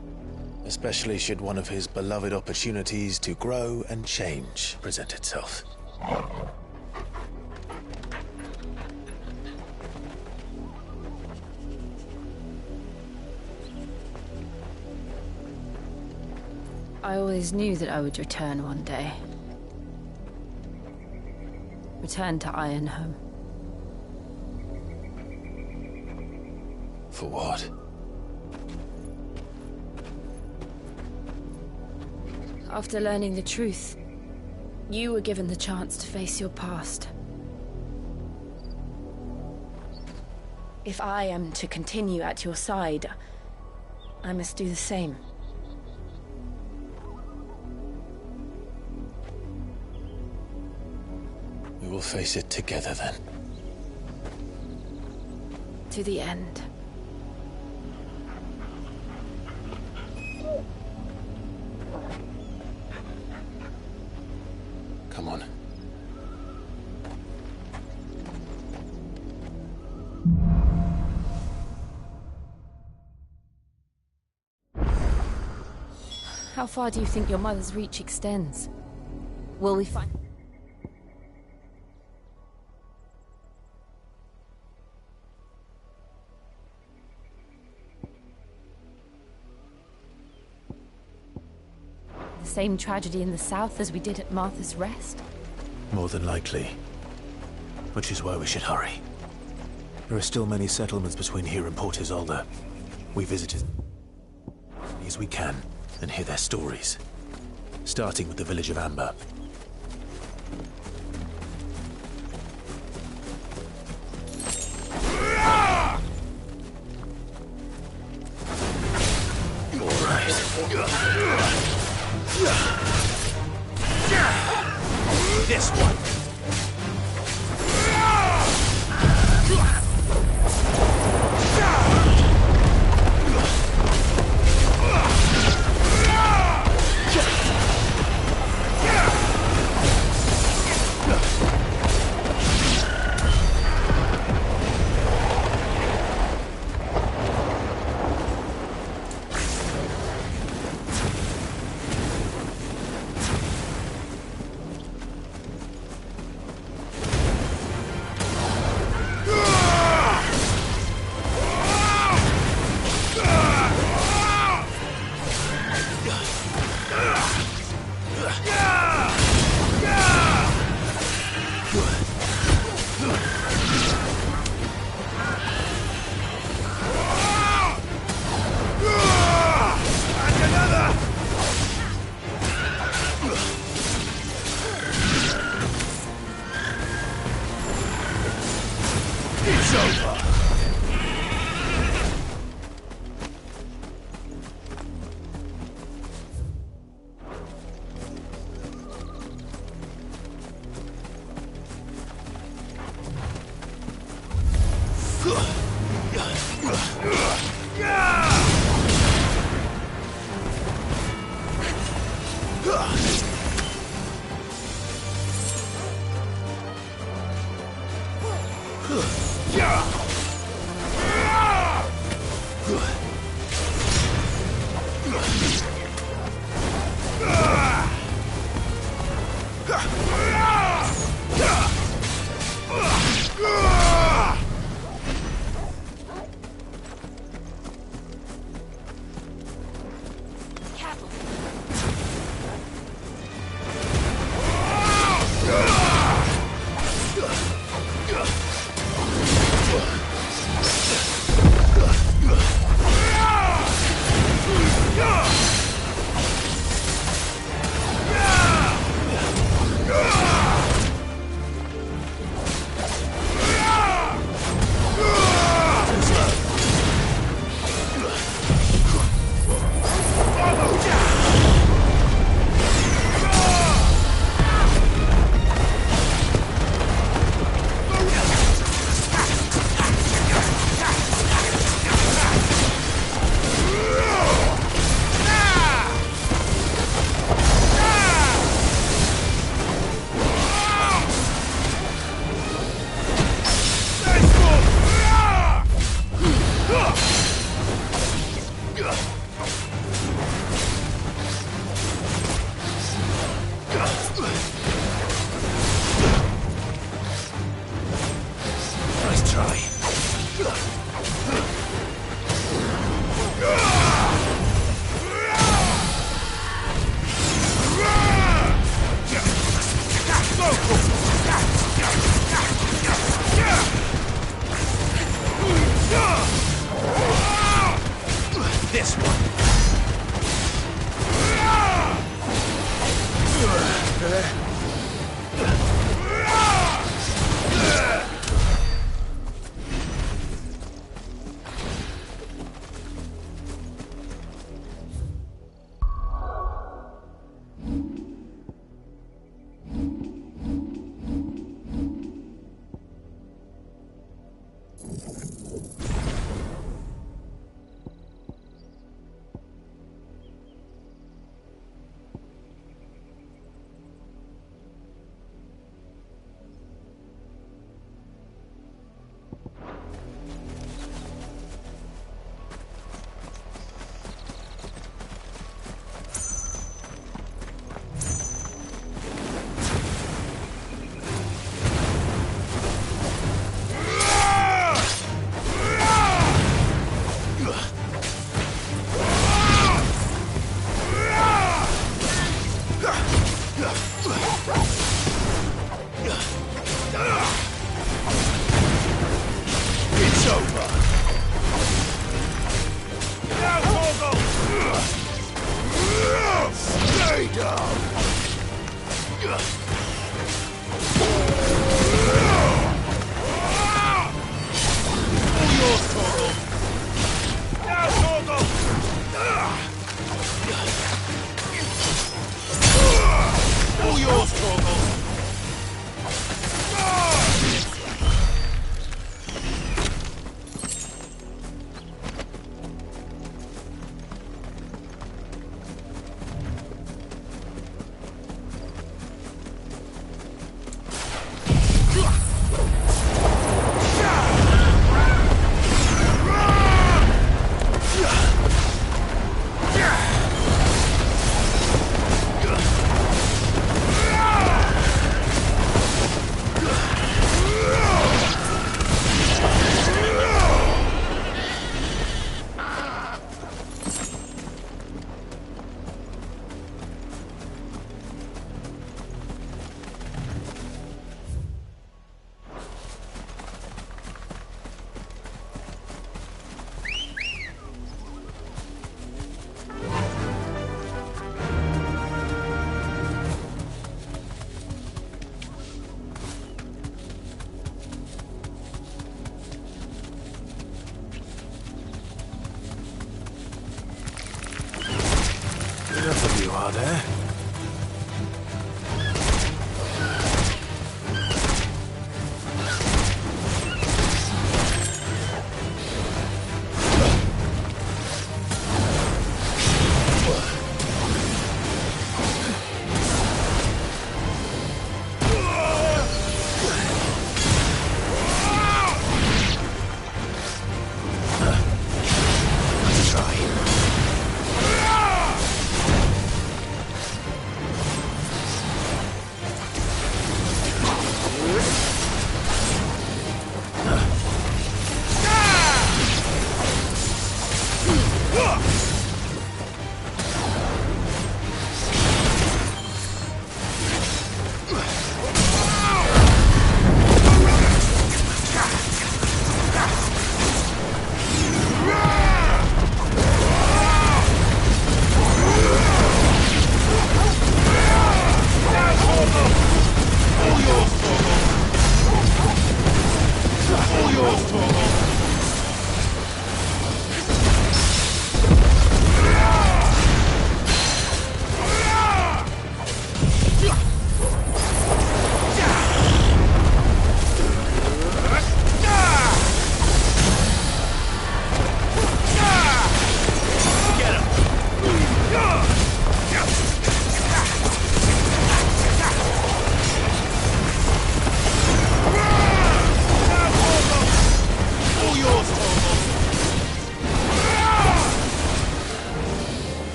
Especially should one of his beloved opportunities to grow and change present itself. I always knew that I would return one day. Return to Ironhome. For what? After learning the truth, you were given the chance to face your past. If I am to continue at your side, I must do the same. We will face it together then. To the end. Come on. How far do you think your mother's reach extends? Will we find... the same tragedy in the south as we did at Martha's Rest? More than likely. Which is why we should hurry. There are still many settlements between here and Port Isolde. We visited as many as we can and hear their stories. Starting with the village of Amber. All right. This one. It's over.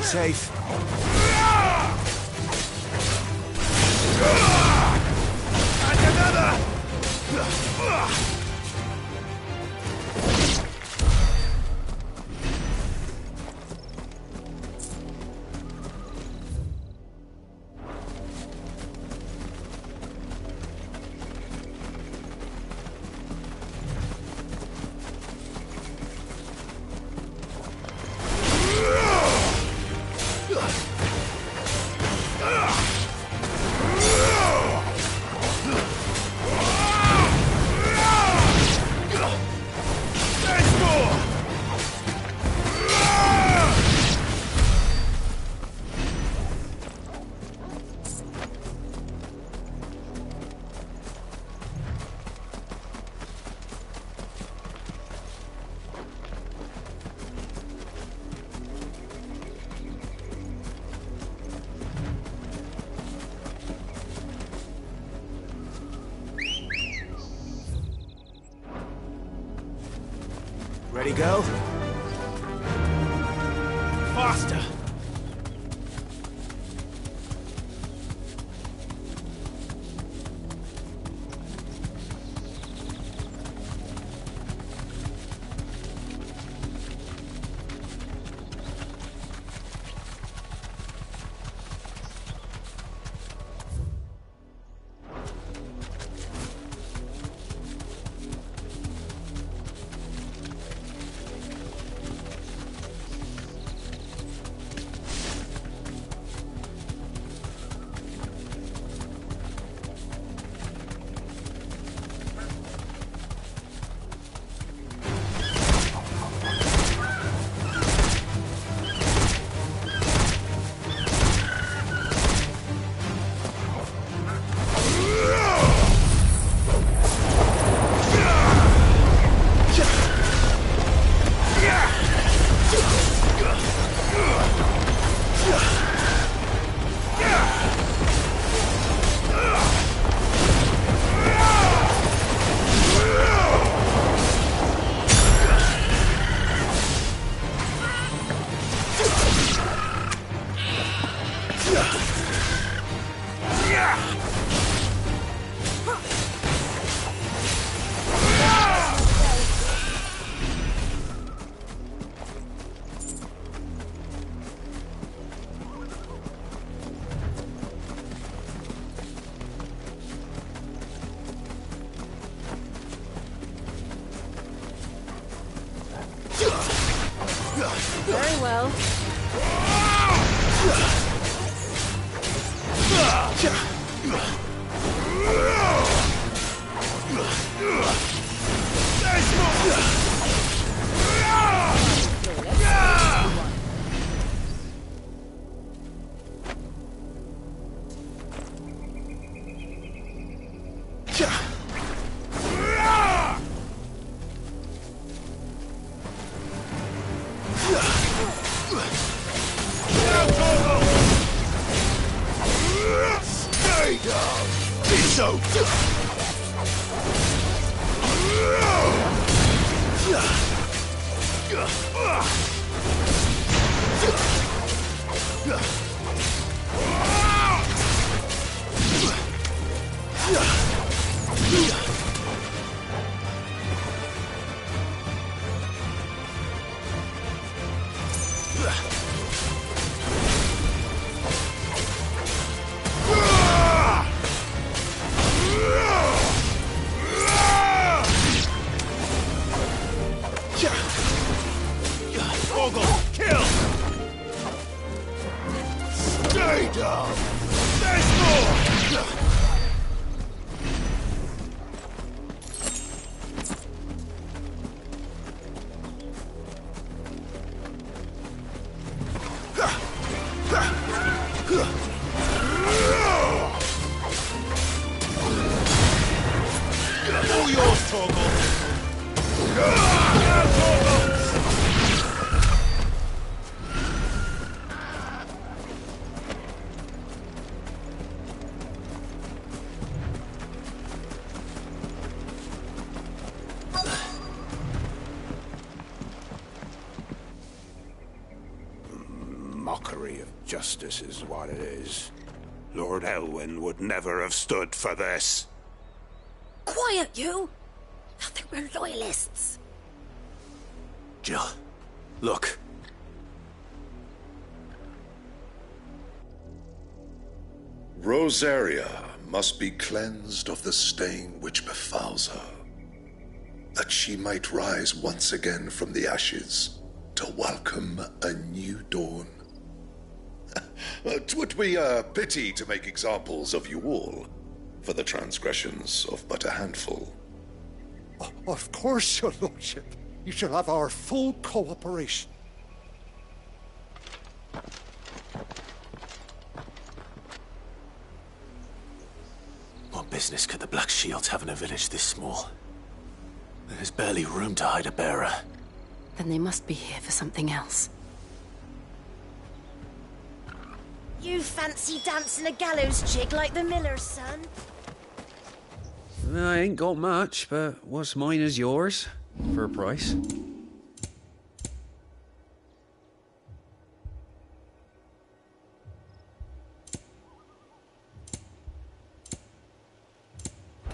safe. And another! Ready, go? Faster! Very well. Stay down! Be so! Kill! Stay down! There's more! All yours, Torgal! Mockery. Justice is what it is. Lord Elwyn would never have stood for this. Quiet, you! I think we're loyalists. Jill, look. Rosaria must be cleansed of the stain which befouls her, that she might rise once again from the ashes to welcome a new dawn. 'Twould be a pity to make examples of you all for the transgressions of but a handful. Of course, your lordship. You shall have our full cooperation. What business could the Black Shields have in a village this small? There's barely room to hide a bearer. Then they must be here for something else. You fancy dancing a gallows jig like the miller's son? I ain't got much, but what's mine is yours, for a price.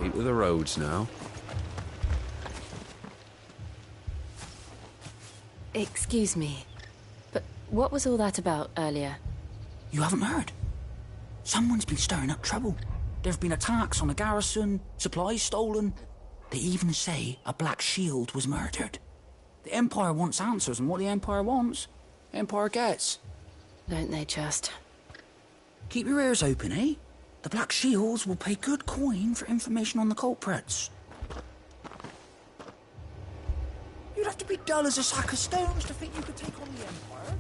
Keep to the roads now. Excuse me, but what was all that about earlier? You haven't heard? Someone's been stirring up trouble. There've been attacks on the garrison, supplies stolen. They even say a Black Shield was murdered. The Empire wants answers, and what the Empire wants, Empire gets. Don't they just? Keep your ears open, eh? The Black Shields will pay good coin for information on the culprits. You'd have to be dull as a sack of stones to think you could take on the Empire.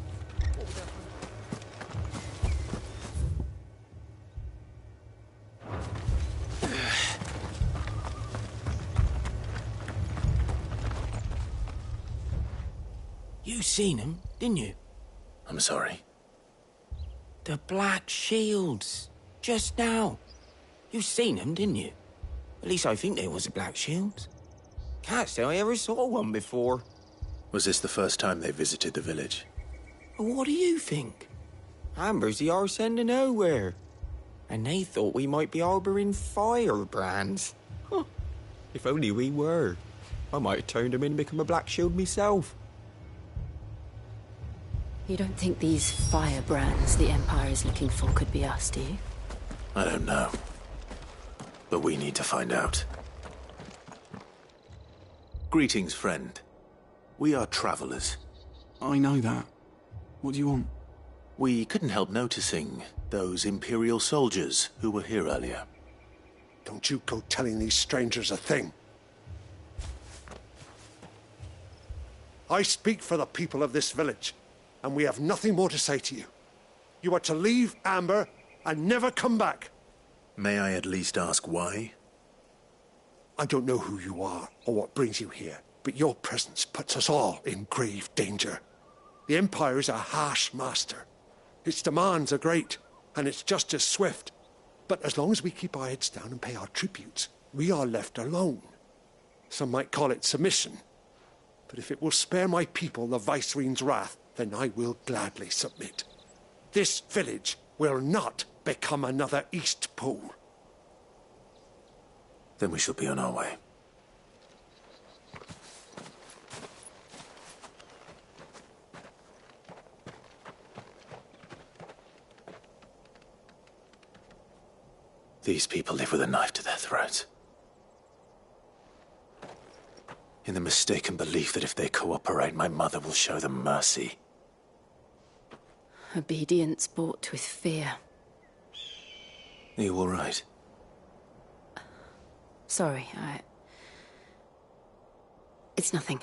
You seen him, didn't you? I'm sorry. The Black Shields. Just now. You seen them, didn't you? At least I think there was a Black Shield. Can't say I ever saw one before. Was this the first time they visited the village? Well, what do you think? Amber's the arse end of nowhere. And they thought we might be harbouring firebrands. Huh. If only we were. I might have turned them in and become a Black Shield myself. You don't think these firebrands the Empire is looking for could be us, do you? I don't know. But we need to find out. Greetings, friend. We are travelers. I know that. What do you want? We couldn't help noticing those Imperial soldiers who were here earlier. Don't you go telling these strangers a thing. I speak for the people of this village, and we have nothing more to say to you. You are to leave Amber and never come back. May I at least ask why? I don't know who you are or what brings you here, but your presence puts us all in grave danger. The Empire is a harsh master. Its demands are great, and its justice swift. But as long as we keep our heads down and pay our tributes, we are left alone. Some might call it submission. But if it will spare my people the Viceroy's wrath, then I will gladly submit. This village will not become another Eastpool. Then we shall be on our way. These people live with a knife to their throats. In the mistaken belief that if they cooperate, my mother will show them mercy. Obedience bought with fear. Are you all right? Sorry, It's nothing.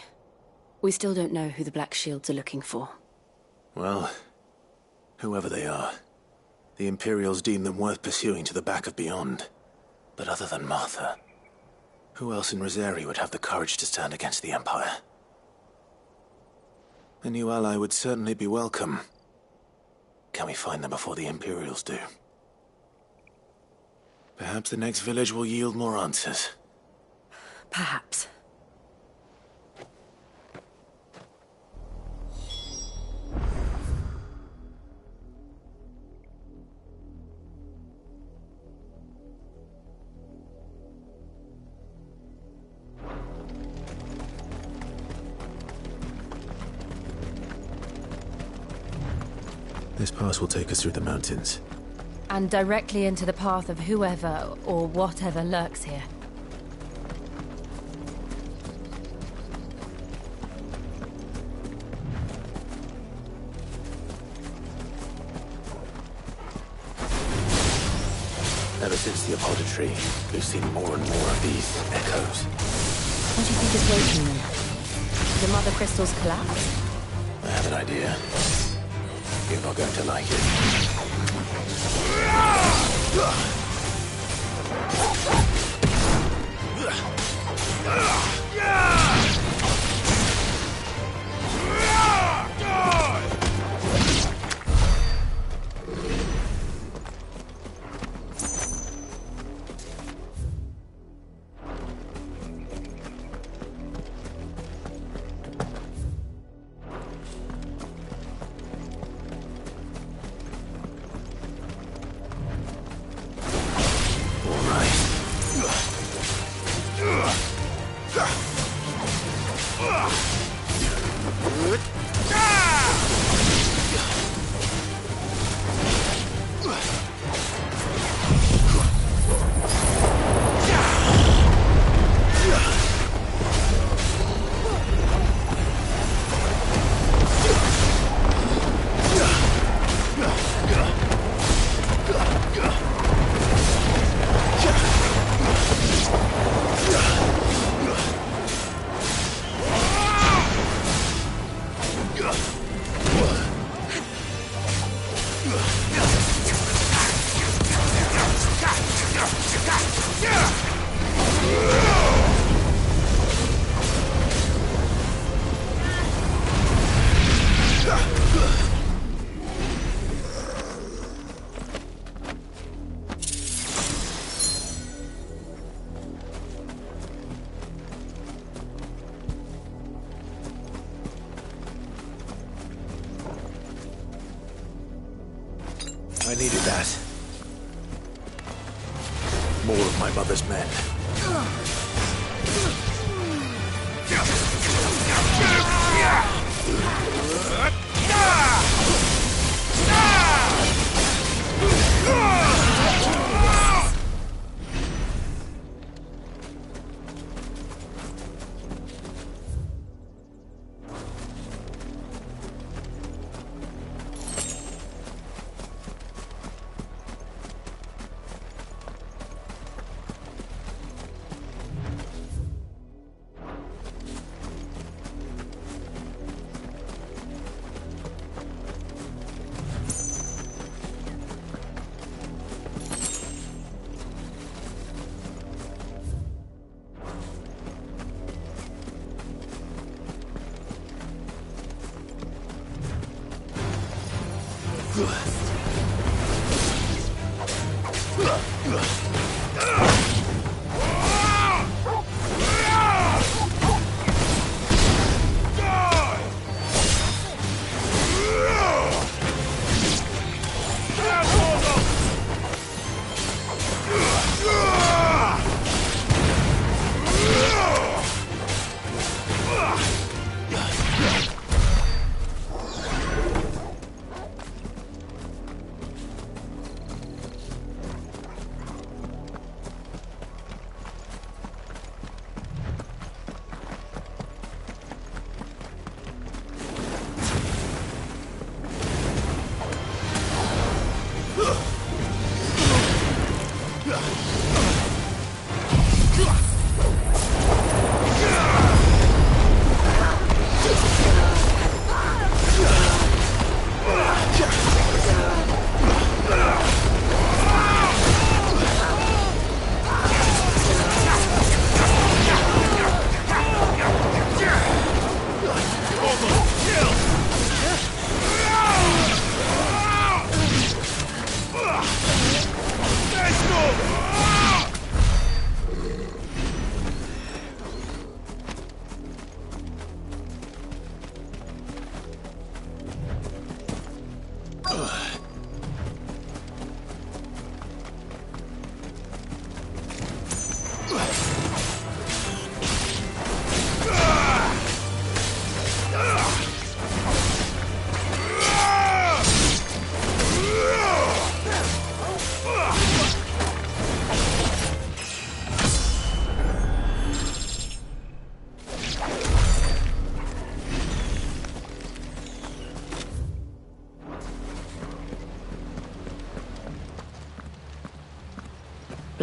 We still don't know who the Black Shields are looking for. Well, whoever they are, the Imperials deem them worth pursuing to the back of beyond. But other than Martha, who else in Rosaria would have the courage to stand against the Empire? A new ally would certainly be welcome. Can we find them before the Imperials do? Perhaps the next village will yield more answers. Perhaps. This pass will take us through the mountains. And directly into the path of whoever or whatever lurks here. Ever since the Apollo tree, we've seen more and more of these echoes. What do you think is waking them? The Mother Crystal's collapse? I have an idea. You're not going to like it. I needed that. More of my mother's men.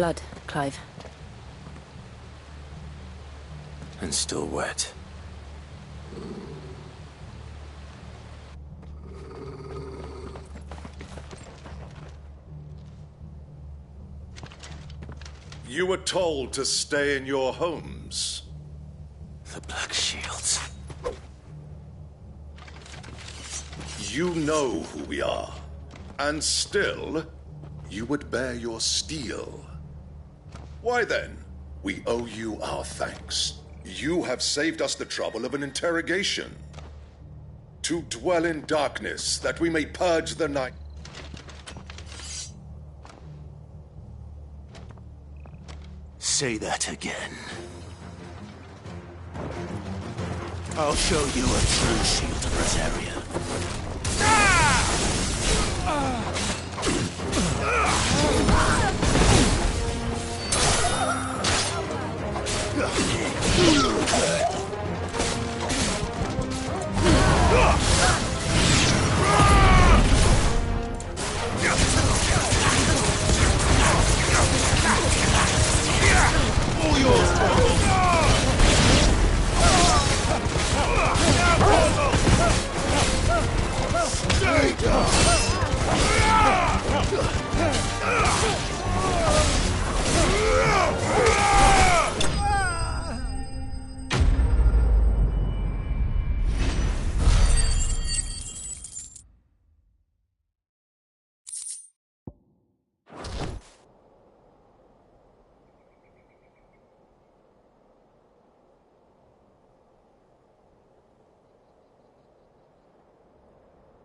Blood, Clive. And still wet. You were told to stay in your homes. The Black Shields. You know who we are. And still, you would bear your steel. Why then, we owe you our thanks. You have saved us the trouble of an interrogation. To dwell in darkness, that we may purge the night. Say that again. I'll show you a true shield of Rosaria. All yours, Stay down!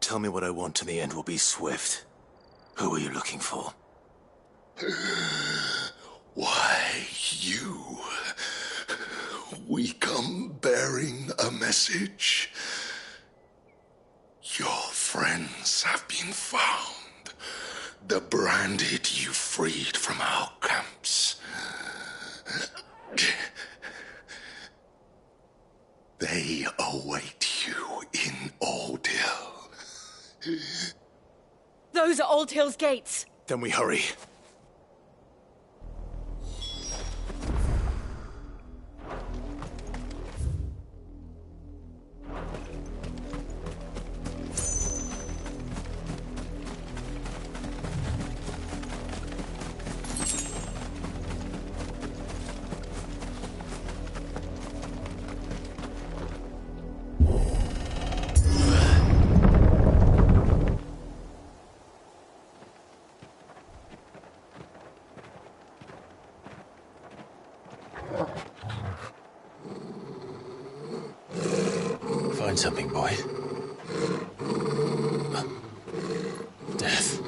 Tell me what I want and the end will be swift. Who are you looking for? Why, you. We come bearing a message. Your friends have been found. The branded you freed from our camps. They await you in Oldhill. Those are Old Hill's gates. Then we hurry. Find something, boy. Death.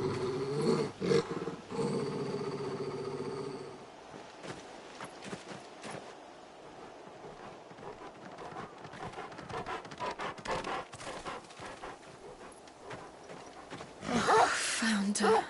Found her.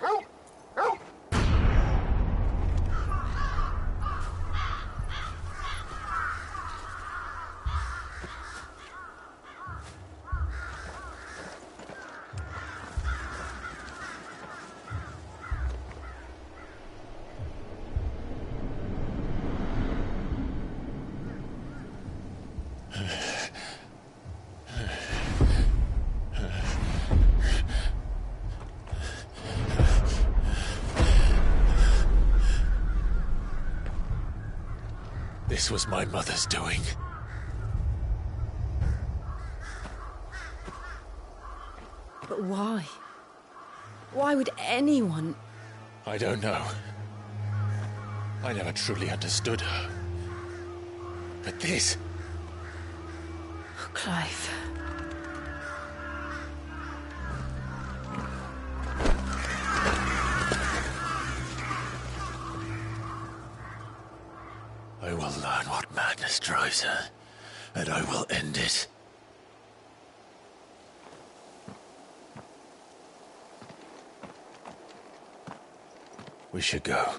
This was my mother's doing. But why? Why would anyone... I don't know. I never truly understood her. But this... Oh, Clive. I will learn what madness drives her, and I will end it. We should go.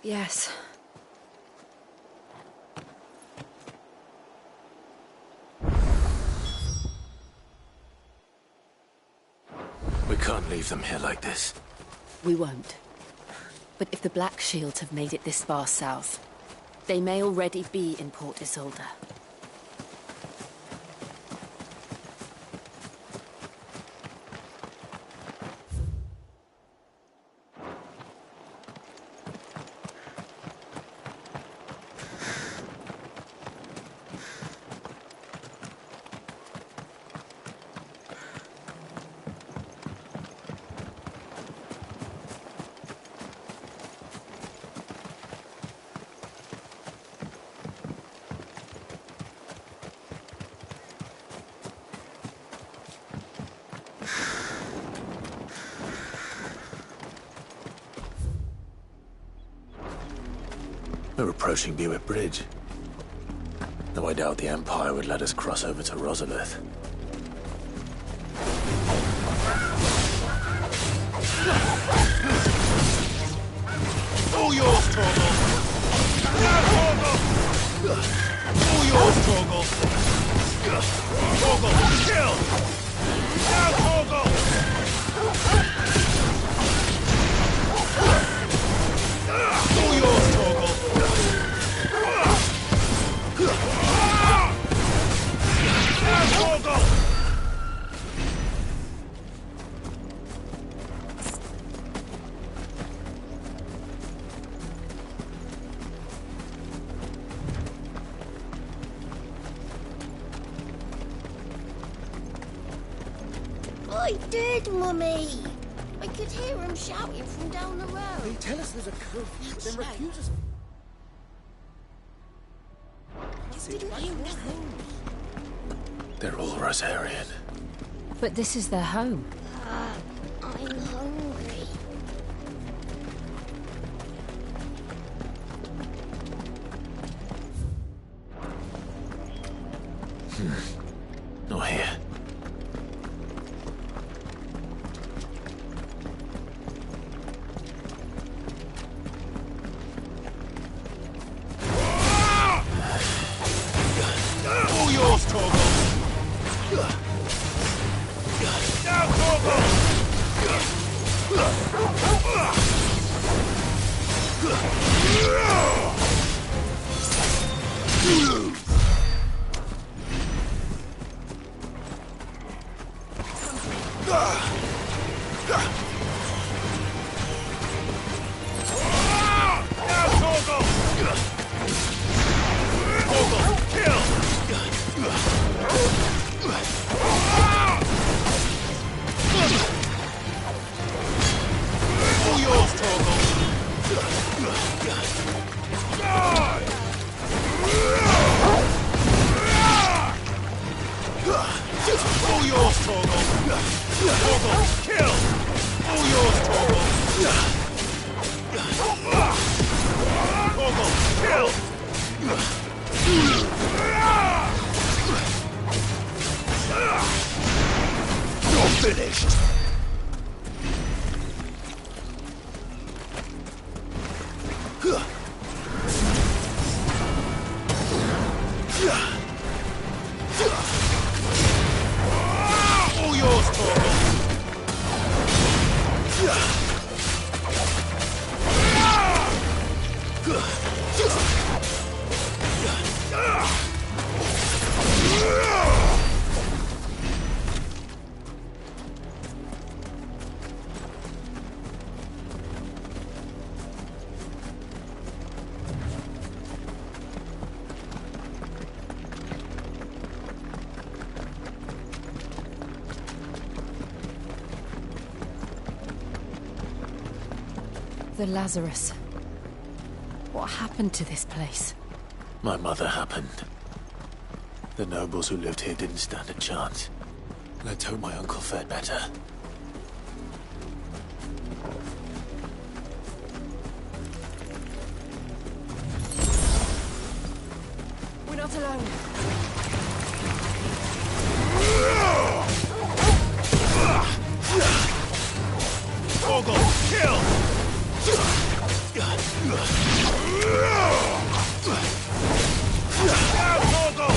Yes. We can't leave them here like this. We won't. But if the Black Shields have made it this far south, they may already be in Port Isolde. We're approaching Buick Bridge. Though I doubt the Empire would let us cross over to Rosalith. All yours, Torgal! Now, Torgal! All yours, Torgal! Torgal, kill! Now, Torgal! All yours, Torgal! Now, Torgal! I did, Mummy. I could hear him shouting from down the road. They tell us there's a curfew, but then refuse us. Didn't you know? They're all Rosarian. But this is their home. I'm hungry. Not here. All yours, Torgal! Now, Torgal! Now, Torgal! Torgal, kill! All yours, Torgal! Die! All yours, Torgal! Torgal, kill! All yours, Torgal! Torgal, kill! You're finished! All yours, Torgal! The Lazarus. What happened to this place? My mother happened. The nobles who lived here didn't stand a chance. Let's hope my uncle fared better. We're not alone. Torgal, kill! Now, Torgal!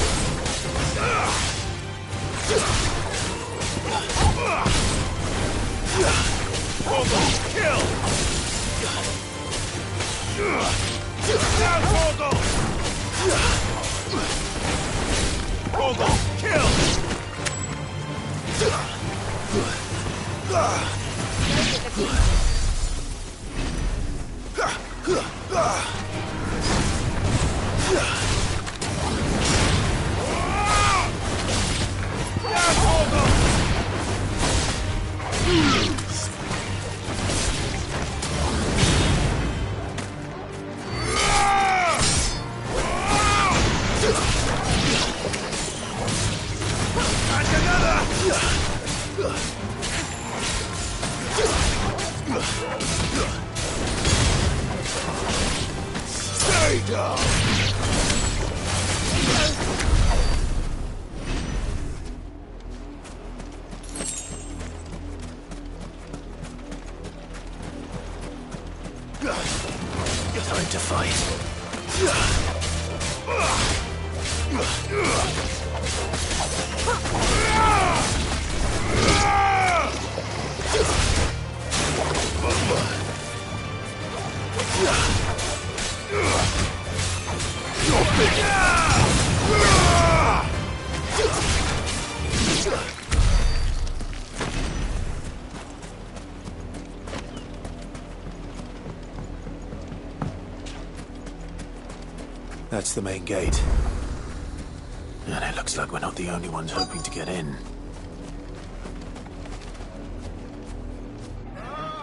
Torgal, kill! Down, Torgal! Torgal, kill! Stay down! Time to fight. That's the main gate. And it looks like we're not the only ones hoping to get in.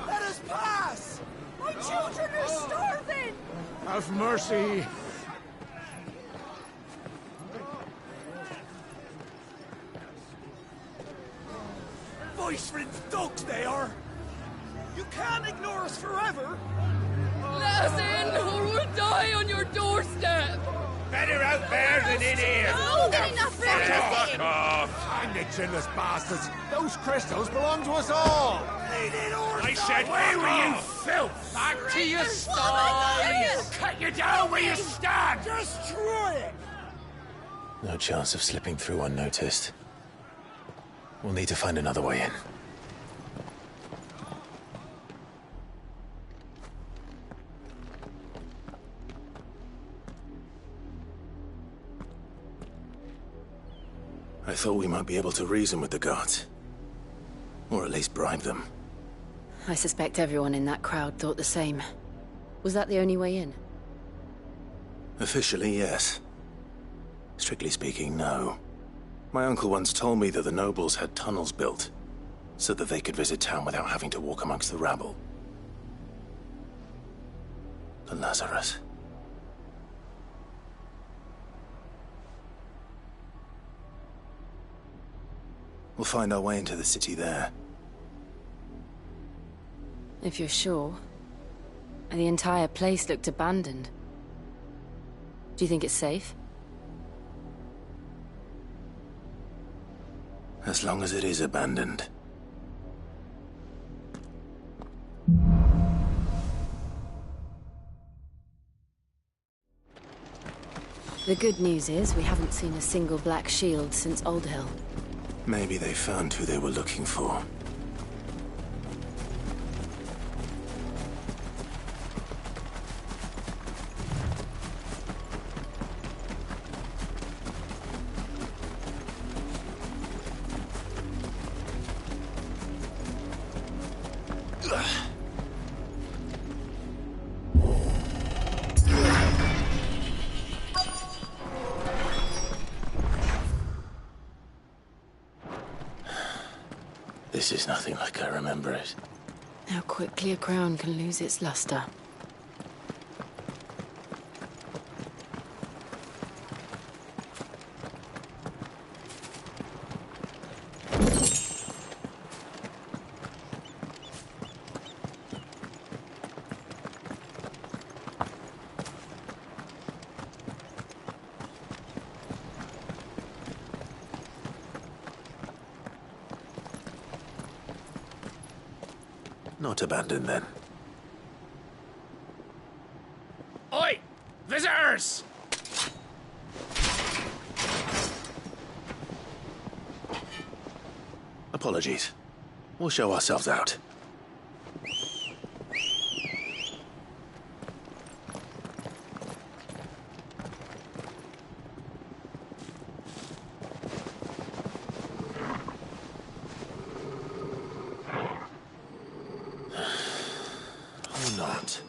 Let us pass! My children are starving! Have mercy! Voice-rinsed dogs they are! You can't ignore us forever! Let us in, or we'll die on your doorstep! Better out there than in here! More than enough for everything! off! I'm the chinless bastards! Those crystals belong to us all! I said, where were you, filth? Back to your sties! Cut you down where you stand! Destroy it! No chance of slipping through unnoticed. We'll need to find another way in. I thought we might be able to reason with the guards. Or at least bribe them. I suspect everyone in that crowd thought the same. Was that the only way in? Officially, yes. Strictly speaking, no. My uncle once told me that the nobles had tunnels built, so that they could visit town without having to walk amongst the rabble. The Lazarus. We'll find our way into the city there. If you're sure. The entire place looked abandoned. Do you think it's safe? As long as it is abandoned. The good news is we haven't seen a single black shield since Old Hill. Maybe they found who they were looking for. This is nothing like I remember it. How quickly a crown can lose its luster. Not abandoned, then. Oi! Visitors! Apologies. We'll show ourselves out. heart.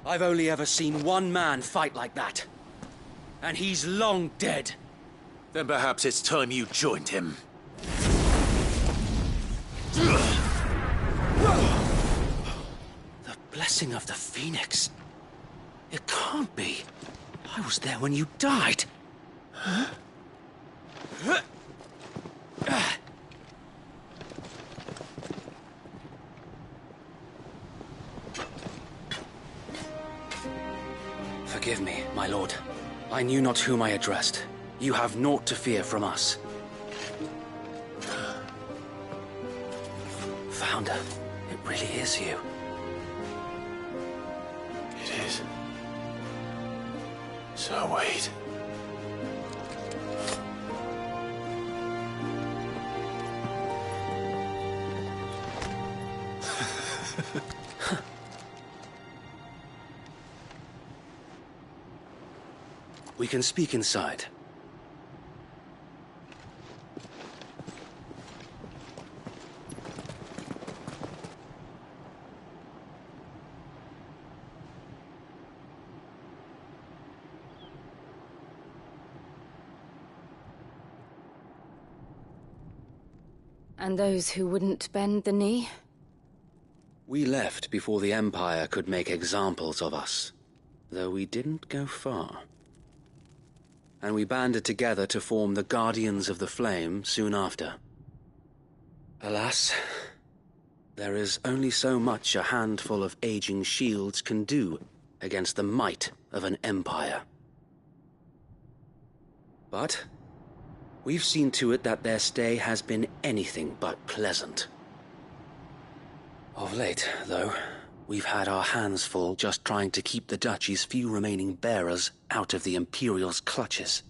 I've only ever seen one man fight like that. And he's long dead. Then perhaps it's time you joined him. The blessing of the Phoenix. It can't be. I was there when you died. Huh? Forgive me, my lord. I knew not whom I addressed. You have naught to fear from us. Founder, it really is you. It is. So wait. We can speak inside. And those who wouldn't bend the knee? We left before the Empire could make examples of us, though we didn't go far. And we banded together to form the Guardians of the Flame soon after. Alas, there is only so much a handful of aging shields can do against the might of an empire. But we've seen to it that their stay has been anything but pleasant. Of late, though, we've had our hands full just trying to keep the Duchy's few remaining bearers out of the Imperial's clutches.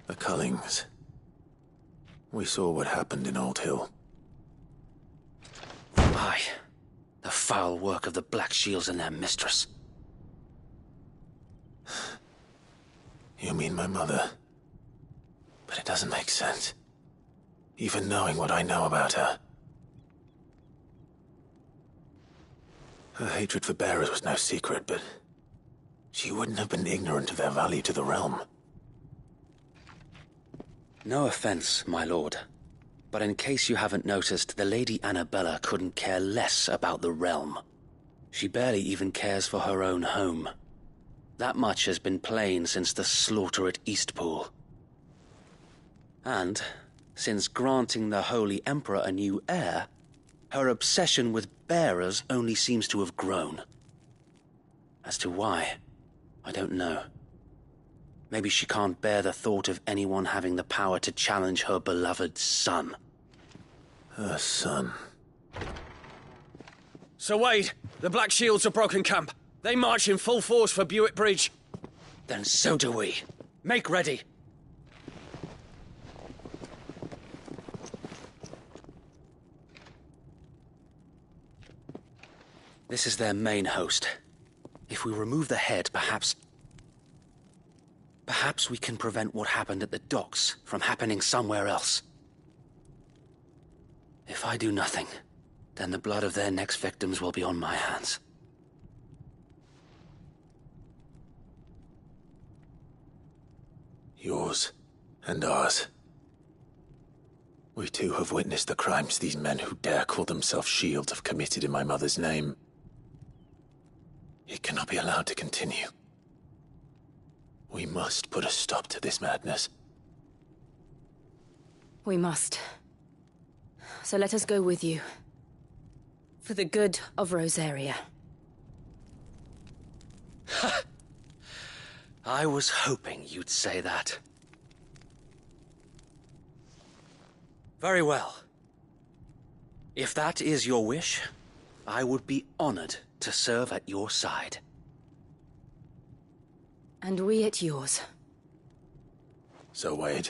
The Cullings. We saw what happened in Old Hill. Aye. The foul work of the Black Shields and their mistress. You mean my mother? But it doesn't make sense. Even knowing what I know about her. Her hatred for bearers was no secret, but she wouldn't have been ignorant of their value to the realm. No offense, my lord, but in case you haven't noticed, the Lady Annabella couldn't care less about the realm. She barely even cares for her own home. That much has been plain since the slaughter at Eastpool. And, since granting the Holy Emperor a new heir, her obsession with bearers only seems to have grown. As to why, I don't know. Maybe she can't bear the thought of anyone having the power to challenge her beloved son. Her son. Sir Wade, the Black Shields have broken camp. They march in full force for Buick Bridge. Then so do we. Make ready. This is their main host. If we remove the head, perhaps we can prevent what happened at the docks from happening somewhere else. If I do nothing, then the blood of their next victims will be on my hands. Yours and ours. We too have witnessed the crimes these men who dare call themselves Shields have committed in my mother's name. It cannot be allowed to continue. We must put a stop to this madness. We must. So let us go with you. For the good of Rosaria. I was hoping you'd say that. Very well. If that is your wish, I would be honored to serve at your side. And we at yours. So, Wade,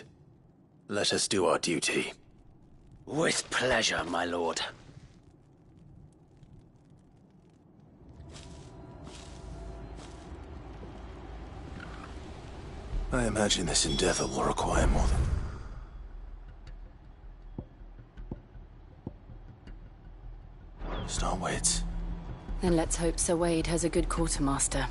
let us do our duty. With pleasure, my lord. I imagine this endeavor will require more than... Start Wade's. Then let's hope Sir Wade has a good quartermaster.